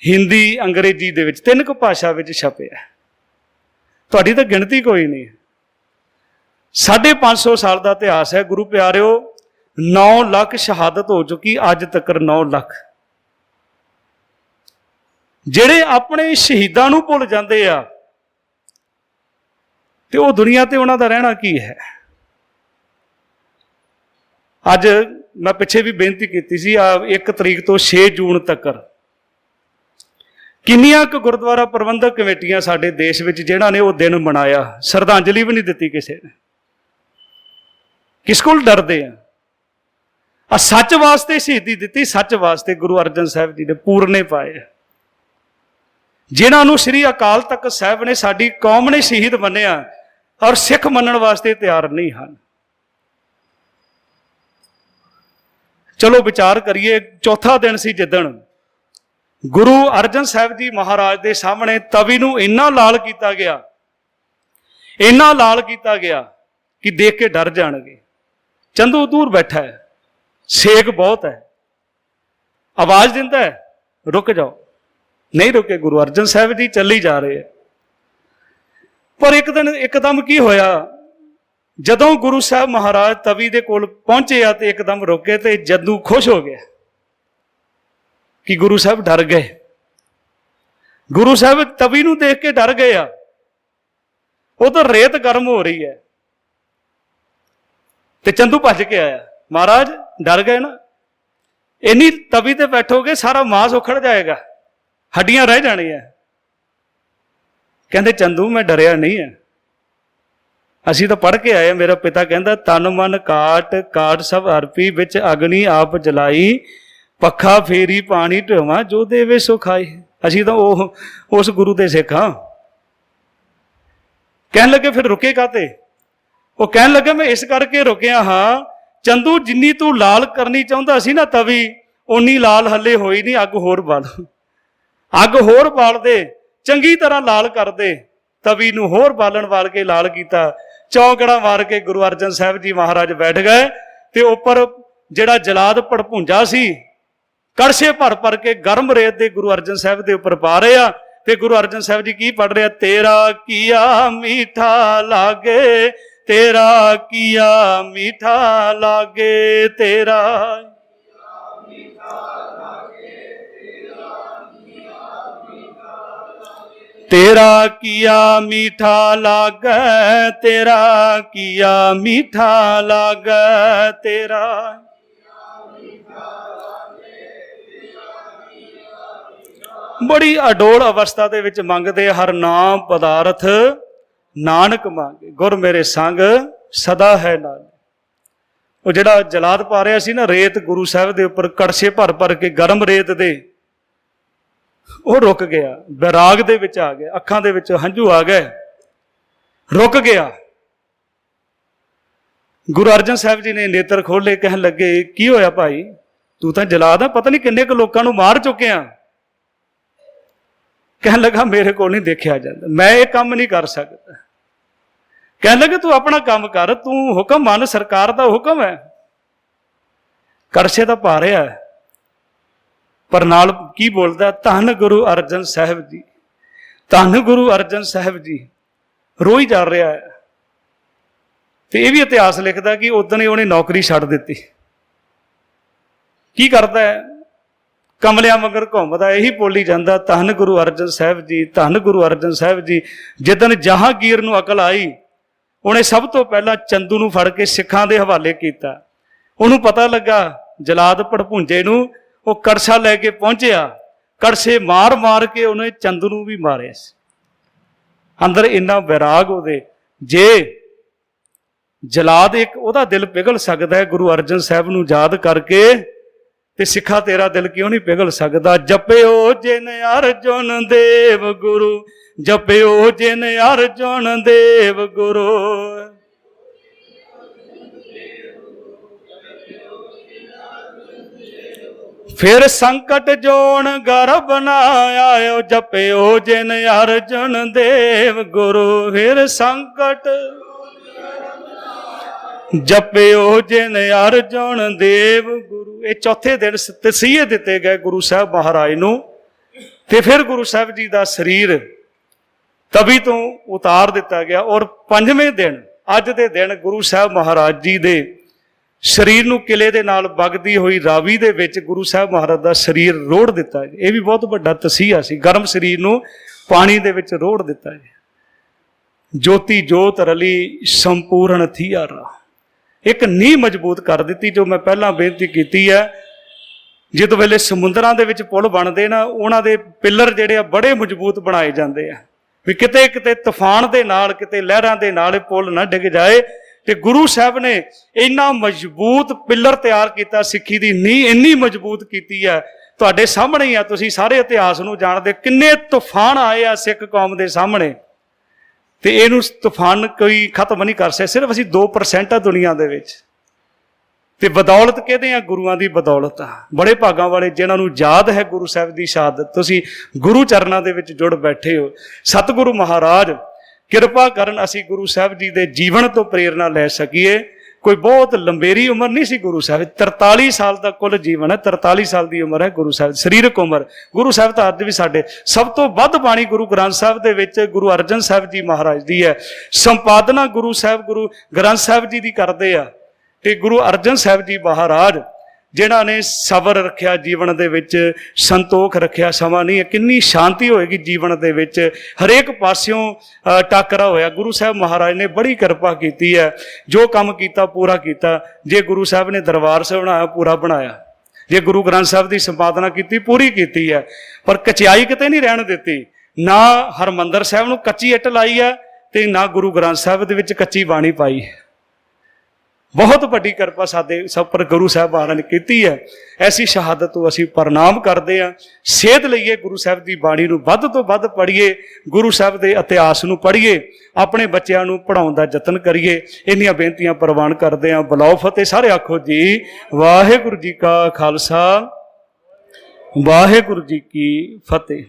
ਹਿੰਦੀ, ਅੰਗਰੇਜ਼ੀ ਦੇ ਵਿੱਚ 3 ਕੁ ਭਾਸ਼ਾ ਵਿੱਚ ਛਪਿਆ। ਤੁਹਾਡੀ ਤਾਂ ਗਿਣਤੀ ਕੋਈ ਨਹੀਂ। 550 ਸਾਲ ਦਾ ਇਤਿਹਾਸ ਹੈ ਗੁਰੂ ਪਿਆਰਿਓ। 9 ਲੱਖ ਸ਼ਹਾਦਤ ਹੋ ਚੁੱਕੀ ਅੱਜ ਤੱਕ, 9 ਲੱਖ। ਜਿਹੜੇ ਆਪਣੇ ਸ਼ਹੀਦਾਂ ਨੂੰ ਭੁੱਲ ਜਾਂਦੇ ਆ, ਤੇ ਉਹ ਦੁਨੀਆ ਤੇ ਉਹਨਾਂ ਦਾ ਰਹਿਣਾ ਕੀ ਹੈ। ਅੱਜ ਮੈਂ ਪਿੱਛੇ ਵੀ ਬੇਨਤੀ ਕੀਤੀ ਸੀ, 1 ਤਰੀਕ ਤੋਂ 6 ਜੂਨ ਤੱਕ ਕਿੰਨੀਆਂ ਕੁ ਗੁਰਦੁਆਰਾ ਪ੍ਰਬੰਧਕ ਕਮੇਟੀਆਂ ਸਾਡੇ ਦੇਸ਼ ਵਿੱਚ ਜਿਹਨਾਂ ਨੇ ਉਹ ਦਿਨ ਮਨਾਇਆ, ਸ਼ਰਧਾਂਜਲੀ ਵੀ ਨਹੀਂ ਦਿੱਤੀ ਕਿਸੇ ਨੇ। ਕਿਸ ਕੋਲ ਡਰਦੇ ਆ ਸੱਚ ਵਾਸਤੇ ਸ਼ਹੀਦੀ ਦਿੱਤੀ, ਸੱਚ ਵਾਸਤੇ ਗੁਰੂ ਅਰਜਨ ਸਾਹਿਬ ਜੀ ਨੇ ਪੂਰਨੇ ਪਾਏ, ਜਿਨ੍ਹਾਂ ਨੂੰ ਸ੍ਰੀ ਅਕਾਲ ਤਖਤ ਸਾਹਿਬ ਨੇ ਸਾਡੀ ਕੌਮ ਨੇ ਸ਼ਹੀਦ ਮੰਨਿਆ ਔਰ ਸਿੱਖ ਮੰਨਣ ਵਾਸਤੇ ਤਿਆਰ ਨਹੀਂ ਹਨ। ਚਲੋ ਵਿਚਾਰ ਕਰੀਏ, ਚੌਥਾ ਦਿਨ ਸੀ ਜਿੱਦਣ ਗੁਰੂ ਅਰਜਨ ਸਾਹਿਬ ਜੀ ਮਹਾਰਾਜ ਦੇ ਸਾਹਮਣੇ ਤਵੀ ਨੂੰ ਇੰਨਾ ਲਾਲ ਕੀਤਾ ਗਿਆ, ਇੰਨਾ ਲਾਲ ਕੀਤਾ ਗਿਆ ਕਿ ਦੇਖ ਕੇ ਡਰ ਜਾਣਗੇ। ਚੰਦੂ ਦੂਰ ਬੈਠਾ ਹੈ, ਸੇਕ ਬਹੁਤ ਹੈ, ਆਵਾਜ਼ ਦਿੰਦਾ ਹੈ ਰੁਕ ਜਾਓ, ਨਹੀਂ ਰੁਕੇ। ਗੁਰੂ ਅਰਜਨ ਸਾਹਿਬ ਜੀ ਚੱਲੀ ਜਾ ਰਹੇ ਹੈ। ਪਰ ਇੱਕ ਦਿਨ ਇੱਕਦਮ ਕੀ ਹੋਇਆ, ਜਦੋਂ ਗੁਰੂ ਸਾਹਿਬ ਮਹਾਰਾਜ ਤਵੀ ਦੇ ਕੋਲ ਪਹੁੰਚੇ ਆ ਤੇ ਇੱਕਦਮ ਰੁਕੇ ਤੇ ਜੱਦੂ ਖੁਸ਼ ਹੋ ਗਿਆ ਕਿ ਗੁਰੂ ਸਾਹਿਬ ਡਰ ਗਏ। ਗੁਰੂ ਸਾਹਿਬ ਤਵੀ ਨੂੰ ਦੇਖ ਕੇ ਡਰ ਗਏ ਆ। ਉਹ ਤਾਂ ਰੇਤ ਗਰਮ ਹੋ ਰਹੀ ਹੈ ਤੇ ਚੰਦੂ ਭੱਜ ਕੇ ਆਇਆ, ਮਹਾਰਾਜ ਡਰ ਗਏ ਨਾ, ਇੰਨੀ ਤਵੀ ਤੇ ਬੈਠੋਗੇ ਸਾਰਾ ਮਾਸ ਉਖੜ ਜਾਏਗਾ, ਹੱਡੀਆਂ ਰਹਿ ਜਾਣੀਆਂ। ਕਹਿੰਦੇ ਚੰਦੂ ਮੈਂ ਡਰਿਆ ਨਹੀਂ ਹੈ, ਅਸੀਂ ਤਾਂ ਪੜ੍ਹ ਕੇ ਆਏ, ਮੇਰਾ ਪਿਤਾ ਕਹਿੰਦਾ ਤਨ ਮਨ ਕਾਟ ਕਾਟ ਸਭ ਅਰਪੀ, ਵਿੱਚ ਅਗਨੀ ਆਪ ਜਲਾਈ, ਪੱਖਾ ਫੇਰੀ ਪਾਣੀ ਢੋਵਾਂ, ਜੋ ਦੇਵੇ ਸੋ ਖਾਈ। ਅਸੀਂ ਤਾਂ ਉਸ ਗੁਰੂ ਦੇ ਸਿੱਖ ਹਾਂ। ਕਹਿਣ ਲੱਗੇ ਫਿਰ ਰੁਕੇ ਕਾਤੇ? ਉਹ ਕਹਿਣ ਲੱਗਾ ਮੈਂ ਇਸ ਕਰਕੇ ਰੁਕਿਆ ਹਾਂ, ਚੰਦੂ ਜਿੰਨੀ ਤੂੰ ਲਾਲ ਕਰਨੀ ਚਾਹੁੰਦਾ ਸੀ ਨਾ ਤਵੀ, ਓਨੀ ਲਾਲ ਹੱਲੇ ਹੋਈ ਨਹੀਂ, ਅੱਗ ਹੋਰ ਬਾਲ, ਅੱਗ ਹੋਰ ਬਾਲ ਦੇ, ਚੰਗੀ ਤਰ੍ਹਾਂ ਲਾਲ ਕਰ ਦੇ। ਤਵੀ ਨੂੰ ਹੋਰ ਬਾਲਣ ਵਾਲ ਕੇ ਲਾਲ ਕੀਤਾ, ਚੌਂਕੜਾ ਮਾਰ ਕੇ ਗੁਰੂ ਅਰਜਨ ਸਾਹਿਬ ਜੀ ਮਹਾਰਾਜ ਬੈਠ ਗਏ ਤੇ ਉੱਪਰ ਜਿਹੜਾ ਜਲਾਦ ਭੜਭੁੰਜਾ ਸੀ, ਕੜਛੇ ਭਰ ਭਰ ਕੇ ਗਰਮ ਰੇਤ ਦੇ ਗੁਰੂ ਅਰਜਨ ਸਾਹਿਬ ਦੇ ਉੱਪਰ ਪਾ ਰਹੇ ਆ। ਤੇ ਗੁਰੂ ਅਰਜਨ ਸਾਹਿਬ ਜੀ ਕੀ ਪੜ ਰਿਹਾ, ਤੇਰਾ ਕੀਆ ਮੀਠਾ ਲਾਗੇ, ਤੇਰਾ ਕੀਆ ਮੀਠਾ ਲਾਗੇ, ਤੇਰਾ ਤੇਰਾ ਕੀਆ ਮੀਠਾ ਲਾਗੈ, ਤੇਰਾ ਕੀਆ ਮੀਠਾ ਲਾਗੈ, ਤੇਰਾ। ਬੜੀ ਅਡੋਲ ਅਵਸਥਾ ਦੇ ਵਿੱਚ ਮੰਗਦੇ, ਹਰ ਨਾਮ ਪਦਾਰਥ ਨਾਨਕ ਮੰਗੇ, ਗੁਰ ਮੇਰੇ ਸੰਗ ਸਦਾ ਹੈ ਨਾਲ। ਉਹ ਜਿਹੜਾ ਜਲਾਦ ਪਾ ਰਿਹਾ ਸੀ ਨਾ ਰੇਤ ਗੁਰੂ ਸਾਹਿਬ ਦੇ ਉੱਪਰ, ਕੜਛੇ ਭਰ ਭਰ ਕੇ ਗਰਮ ਰੇਤ ਦੇ, ਉਹ ਰੁਕ ਗਿਆ, ਬੈਰਾਗ ਦੇ ਵਿੱਚ ਆ ਗਿਆ, ਅੱਖਾਂ ਦੇ ਵਿੱਚ ਹੰਝੂ ਆ ਗਏ, ਰੁਕ ਗਿਆ। ਗੁਰੂ ਅਰਜਨ ਸਾਹਿਬ ਜੀ ਨੇ ਨੇਤਰ ਖੋਲੇ, ਕਹਿਣ ਲੱਗੇ ਕੀ ਹੋਇਆ ਭਾਈ, ਤੂੰ ਤਾਂ ਜਲਾਦ ਆ, ਪਤਾ ਨਹੀਂ ਕਿੰਨੇ ਕੁ ਲੋਕਾਂ ਨੂੰ ਮਾਰ ਚੁੱਕਿਆ। ਕਹਿਣ ਲੱਗਾ ਮੇਰੇ ਕੋਲ ਨਹੀਂ ਦੇਖਿਆ ਜਾਂਦਾ, ਮੈਂ ਇਹ ਕੰਮ ਨਹੀਂ ਕਰ ਸਕਦਾ। ਕਹਿਣ ਲੱਗੇ ਤੂੰ ਆਪਣਾ ਕੰਮ ਕਰ, ਤੂੰ ਹੁਕਮ ਮੰਨ, ਸਰਕਾਰ ਦਾ ਹੁਕਮ ਹੈ। ਕੜਛੇ ਤਾਂ ਪਾ ਰਿਹਾ ਹੈ, ਪਰ ਨਾਲ ਕੀ ਬੋਲਦਾ, ਧੰਨ ਗੁਰੂ ਅਰਜਨ ਸਾਹਿਬ ਜੀ, ਧੰਨ ਗੁਰੂ ਅਰਜਨ ਸਾਹਿਬ ਜੀ, ਰੋਈ ਜਾ ਰਿਹਾ ਹੈ। ਤੇ ਇਹ ਵੀ ਇਤਿਹਾਸ ਲਿਖਦਾ ਕਿ ਉਦੋਂ ਹੀ ਉਹਨੇ ਨੌਕਰੀ ਛੱਡ ਦਿੱਤੀ। ਕੀ ਕਰਦਾ ਹੈ, ਕਮਲਿਆਂ ਮਗਰ ਘੁੰਮਦਾ, ਇਹੀ ਬੋਲੀ ਜਾਂਦਾ, ਧੰਨ ਗੁਰੂ ਅਰਜਨ ਸਾਹਿਬ ਜੀ, ਧੰਨ ਗੁਰੂ ਅਰਜਨ ਸਾਹਿਬ ਜੀ। ਜਿੱਦਣ ਜਹਾਂਗੀਰ ਨੂੰ ਅਕਲ ਆਈ, ਉਹਨੇ ਸਭ ਤੋਂ ਪਹਿਲਾਂ ਚੰਦੂ ਨੂੰ ਫੜ ਕੇ ਸਿੱਖਾਂ ਦੇ ਹਵਾਲੇ ਕੀਤਾ। ਉਹਨੂੰ ਪਤਾ ਲੱਗਾ ਜਲਾਦ ਭੜਭੁੰਜੇ ਨੂੰ, ਉਹ ਕੜਛਾ ਲੈ ਕੇ ਪਹੁੰਚਿਆ, ਕੜਛੇ ਮਾਰ ਮਾਰ ਕੇ ਉਹਨੇ ਚੰਦੂ ਨੂੰ ਵੀ ਮਾਰਿਆ ਸੀ। ਅੰਦਰ ਇੰਨਾ ਵੈਰਾਗ ਉਹਦੇ, ਜੇ ਜਲਾਦ ਇੱਕ ਉਹਦਾ ਦਿਲ ਪਿਘਲ ਸਕਦਾ ਹੈ ਗੁਰੂ ਅਰਜਨ ਸਾਹਿਬ ਨੂੰ ਯਾਦ ਕਰਕੇ, ਤੇ ਸਿੱਖਾ ਤੇਰਾ ਦਿਲ ਕਿਉਂ ਨਹੀਂ ਪਿਘਲ ਸਕਦਾ। ਜਪਿਓ ਜਿਨ ਅਰਜਨ ਦੇਵ ਗੁਰੂ, ਜਪਿਓ ਜਿਨ ਅਰਜਨ ਦੇਵ ਗੁਰੂ। ਫਿਰ ਸੰਕਟ ਜੋਨ ਗਰਭ ਨਾ ਆਇਓ, ਜਪਿਓ ਜਿਨ ਅਰਜਨ ਦੇਵ ਗੁਰੂ। ਫਿਰ ਸੰਕਟ ਜਪਿਓ ਜਿਨ ਅਰਜਨ ਦੇਵ ਗੁਰੂ। ਇਹ ਚੌਥੇ ਦਿਨ ਤਸੀਹੇ ਦਿੱਤੇ ਗਏ ਗੁਰੂ ਸਾਹਿਬ ਮਹਾਰਾਜ ਨੂੰ। ਤੇ ਫਿਰ ਗੁਰੂ ਸਾਹਿਬ ਜੀ ਦਾ ਸਰੀਰ ਤਵੀ ਤੋਂ ਉਤਾਰ ਦਿੱਤਾ ਗਿਆ, ਔਰ ਪੰਜਵੇਂ ਦਿਨ ਅੱਜ ਦੇ ਦਿਨ ਗੁਰੂ ਸਾਹਿਬ ਮਹਾਰਾਜ ਜੀ ਦੇ ਸਰੀਰ ਨੂੰ ਕਿਲੇ ਦੇ ਨਾਲ ਵਗਦੀ ਹੋਈ ਰਾਵੀ ਦੇ ਵਿੱਚ ਗੁਰੂ ਸਾਹਿਬ ਮਹਾਰਾਜ ਦਾ ਸਰੀਰ ਰੋੜ ਦਿੱਤਾ ਗਿਆ। ਇਹ ਵੀ ਬਹੁਤ ਵੱਡਾ ਤਸੀਹਾ ਸੀ, ਗਰਮ ਸਰੀਰ ਨੂੰ ਪਾਣੀ ਦੇ ਵਿੱਚ ਰੋੜ ਦਿੱਤਾ ਗਿਆ। ਜੋਤੀ ਜੋਤ ਰਲੀ ਸੰਪੂਰਨ ਥੀਆਰਾ। ਇੱਕ ਨੀਂਹ ਮਜ਼ਬੂਤ ਕਰ ਦਿੱਤੀ, ਜੋ ਮੈਂ ਪਹਿਲਾਂ ਬੇਨਤੀ ਕੀਤੀ ਹੈ। ਜਦੋਂ ਵੇਲੇ ਸਮੁੰਦਰਾਂ ਦੇ ਵਿੱਚ ਪੁਲ ਬਣਦੇ ਨਾ, ਉਹਨਾਂ ਦੇ ਪਿੱਲਰ ਜਿਹੜੇ ਆ ਬੜੇ ਮਜ਼ਬੂਤ ਬਣਾਏ ਜਾਂਦੇ ਆ, ਵੀ ਕਿਤੇ ਕਿਤੇ ਤੂਫਾਨ ਦੇ ਨਾਲ, ਕਿਤੇ ਲਹਿਰਾਂ ਦੇ ਨਾਲ ਇਹ ਪੁਲ ਨਾ ਡਿੱਗ ਜਾਏ। ਤੇ ਗੁਰੂ ਸਾਹਿਬ ਨੇ ਇੰਨਾ ਮਜ਼ਬੂਤ ਪਿੱਲਰ ਤਿਆਰ ਕੀਤਾ, ਸਿੱਖੀ ਦੀ ਨੀਂਹ ਇੰਨੀ ਮਜ਼ਬੂਤ ਕੀਤੀ ਹੈ। ਤੁਹਾਡੇ ਸਾਹਮਣੇ ਹੀ ਆ, ਤੁਸੀਂ ਸਾਰੇ ਇਤਿਹਾਸ ਨੂੰ ਜਾਣਦੇ, ਕਿੰਨੇ ਤੂਫਾਨ ਆਏ ਆ ਸਿੱਖ ਕੌਮ ਦੇ ਸਾਹਮਣੇ, ਤੇ ਇਹਨੂੰ ਤੂਫਾਨ ਕੋਈ ਖਤਮ ਨਹੀਂ ਕਰ ਸਕਦਾ। ਸਿਰਫ ਅਸੀਂ 2% ਆ ਦੁਨੀਆ ਦੇ ਵਿੱਚ, ਤੇ ਬਦੌਲਤ ਕਿਹਦੇ ਆ? ਗੁਰੂਆਂ ਦੀ ਬਦੌਲਤ ਆ। ਬੜੇ ਭਾਗਾਂ ਵਾਲੇ ਜਿਨ੍ਹਾਂ ਨੂੰ ਯਾਦ ਹੈ ਗੁਰੂ ਸਾਹਿਬ ਦੀ ਸ਼ਹਾਦਤ। ਤੁਸੀਂ ਗੁਰੂ ਚਰਨਾਂ ਦੇ ਵਿੱਚ ਜੁੜ ਬੈਠੇ ਹੋ। ਸਤਿਗੁਰੂ ਮਹਾਰਾਜ ਕਿਰਪਾ ਕਰਨ ਅਸੀਂ ਗੁਰੂ ਸਾਹਿਬ ਜੀ ਦੇ ਜੀਵਨ ਤੋਂ ਪ੍ਰੇਰਨਾ ਲੈ ਸਕੀਏ। ਕੋਈ ਬਹੁਤ ਲੰਬੇਰੀ ਉਮਰ ਨਹੀਂ ਸੀ ਗੁਰੂ ਸਾਹਿਬ, 43 ਸਾਲ ਦਾ ਕੁੱਲ ਜੀਵਨ ਹੈ। 43 ਸਾਲ ਦੀ ਉਮਰ ਹੈ ਗੁਰੂ ਸਾਹਿਬ, ਸਰੀਰਕ ਉਮਰ। ਗੁਰੂ ਸਾਹਿਬ ਤਾਂ ਅੱਜ ਵੀ ਸਾਡੇ ਸਭ ਤੋਂ ਵੱਧ ਬਾਣੀ ਗੁਰੂ ਗ੍ਰੰਥ ਸਾਹਿਬ ਦੇ ਵਿੱਚ ਗੁਰੂ ਅਰਜਨ ਸਾਹਿਬ ਜੀ ਮਹਾਰਾਜ ਦੀ ਹੈ। ਸੰਪਾਦਨਾ ਗੁਰੂ ਸਾਹਿਬ ਗੁਰੂ ਗ੍ਰੰਥ ਸਾਹਿਬ ਜੀ ਦੀ ਕਰਦੇ ਆ। ਤੇ ਗੁਰੂ ਅਰਜਨ ਸਾਹਿਬ ਜੀ ਮਹਾਰਾਜ ਜਿਨ੍ਹਾਂ ਨੇ ਸਬਰ ਰੱਖਿਆ ਜੀਵਨ ਦੇ ਵਿੱਚ, ਸੰਤੋਖ ਰੱਖਿਆ, ਸਮਾਂ ਨਹੀਂ ਹੈ, ਕਿੰਨੀ ਸ਼ਾਂਤੀ ਹੋਏਗੀ ਜੀਵਨ ਦੇ ਵਿੱਚ। ਹਰੇਕ ਪਾਸਿਓਂ ਟਾਕਰਾ ਹੋਇਆ। ਗੁਰੂ ਸਾਹਿਬ ਮਹਾਰਾਜ ਨੇ ਬੜੀ ਕਿਰਪਾ ਕੀਤੀ ਹੈ, ਜੋ ਕੰਮ ਕੀਤਾ ਪੂਰਾ ਕੀਤਾ। ਜੇ ਗੁਰੂ ਸਾਹਿਬ ਨੇ ਦਰਬਾਰ ਸਾਹਿਬ ਬਣਾਇਆ, ਪੂਰਾ ਬਣਾਇਆ। ਜੇ ਗੁਰੂ ਗ੍ਰੰਥ ਸਾਹਿਬ ਦੀ ਸੰਪਾਦਨਾ ਕੀਤੀ, ਪੂਰੀ ਕੀਤੀ ਹੈ। ਪਰ ਕਚਿਆਈ ਕਿਤੇ ਨਹੀਂ ਰਹਿਣ ਦਿੱਤੀ। ਨਾ ਹਰਿਮੰਦਰ ਸਾਹਿਬ ਨੂੰ ਕੱਚੀ ਇੱਟ ਲਾਈ ਹੈ, ਤੇ ਨਾ ਗੁਰੂ ਗ੍ਰੰਥ ਸਾਹਿਬ ਦੇ ਵਿੱਚ ਕੱਚੀ ਬਾਣੀ ਪਾਈ। ਬਹੁਤ ਵੱਡੀ ਕਿਰਪਾ ਸਾਡੇ ਸਭ ਪਰ ਗੁਰੂ ਸਾਹਿਬ ਮਹਾਰਾਜ ਨੇ ਕੀਤੀ ਹੈ। ਐਸੀ ਸ਼ਹਾਦਤ ਤੋਂ ਅਸੀਂ ਪ੍ਰਣਾਮ ਕਰਦੇ ਹਾਂ। ਸੇਧ ਲਈਏ ਗੁਰੂ ਸਾਹਿਬ ਦੀ ਬਾਣੀ ਨੂੰ, ਵੱਧ ਤੋਂ ਵੱਧ ਪੜ੍ਹੀਏ, ਗੁਰੂ ਸਾਹਿਬ ਦੇ ਇਤਿਹਾਸ ਨੂੰ ਪੜ੍ਹੀਏ, ਆਪਣੇ ਬੱਚਿਆਂ ਨੂੰ ਪੜ੍ਹਾਉਣ ਦਾ ਯਤਨ ਕਰੀਏ। ਇੰਨੀਆਂ ਬੇਨਤੀਆਂ ਪ੍ਰਵਾਨ ਕਰਦੇ ਹਾਂ। ਬੁਲਾਓ ਫਤਿਹ। ਸਾਰੇ ਆਖੋ ਜੀ ਵਾਹਿਗੁਰੂ ਜੀ ਕਾ ਖਾਲਸਾ, ਵਾਹਿਗੁਰੂ ਜੀ ਕੀ ਫਤਿਹ।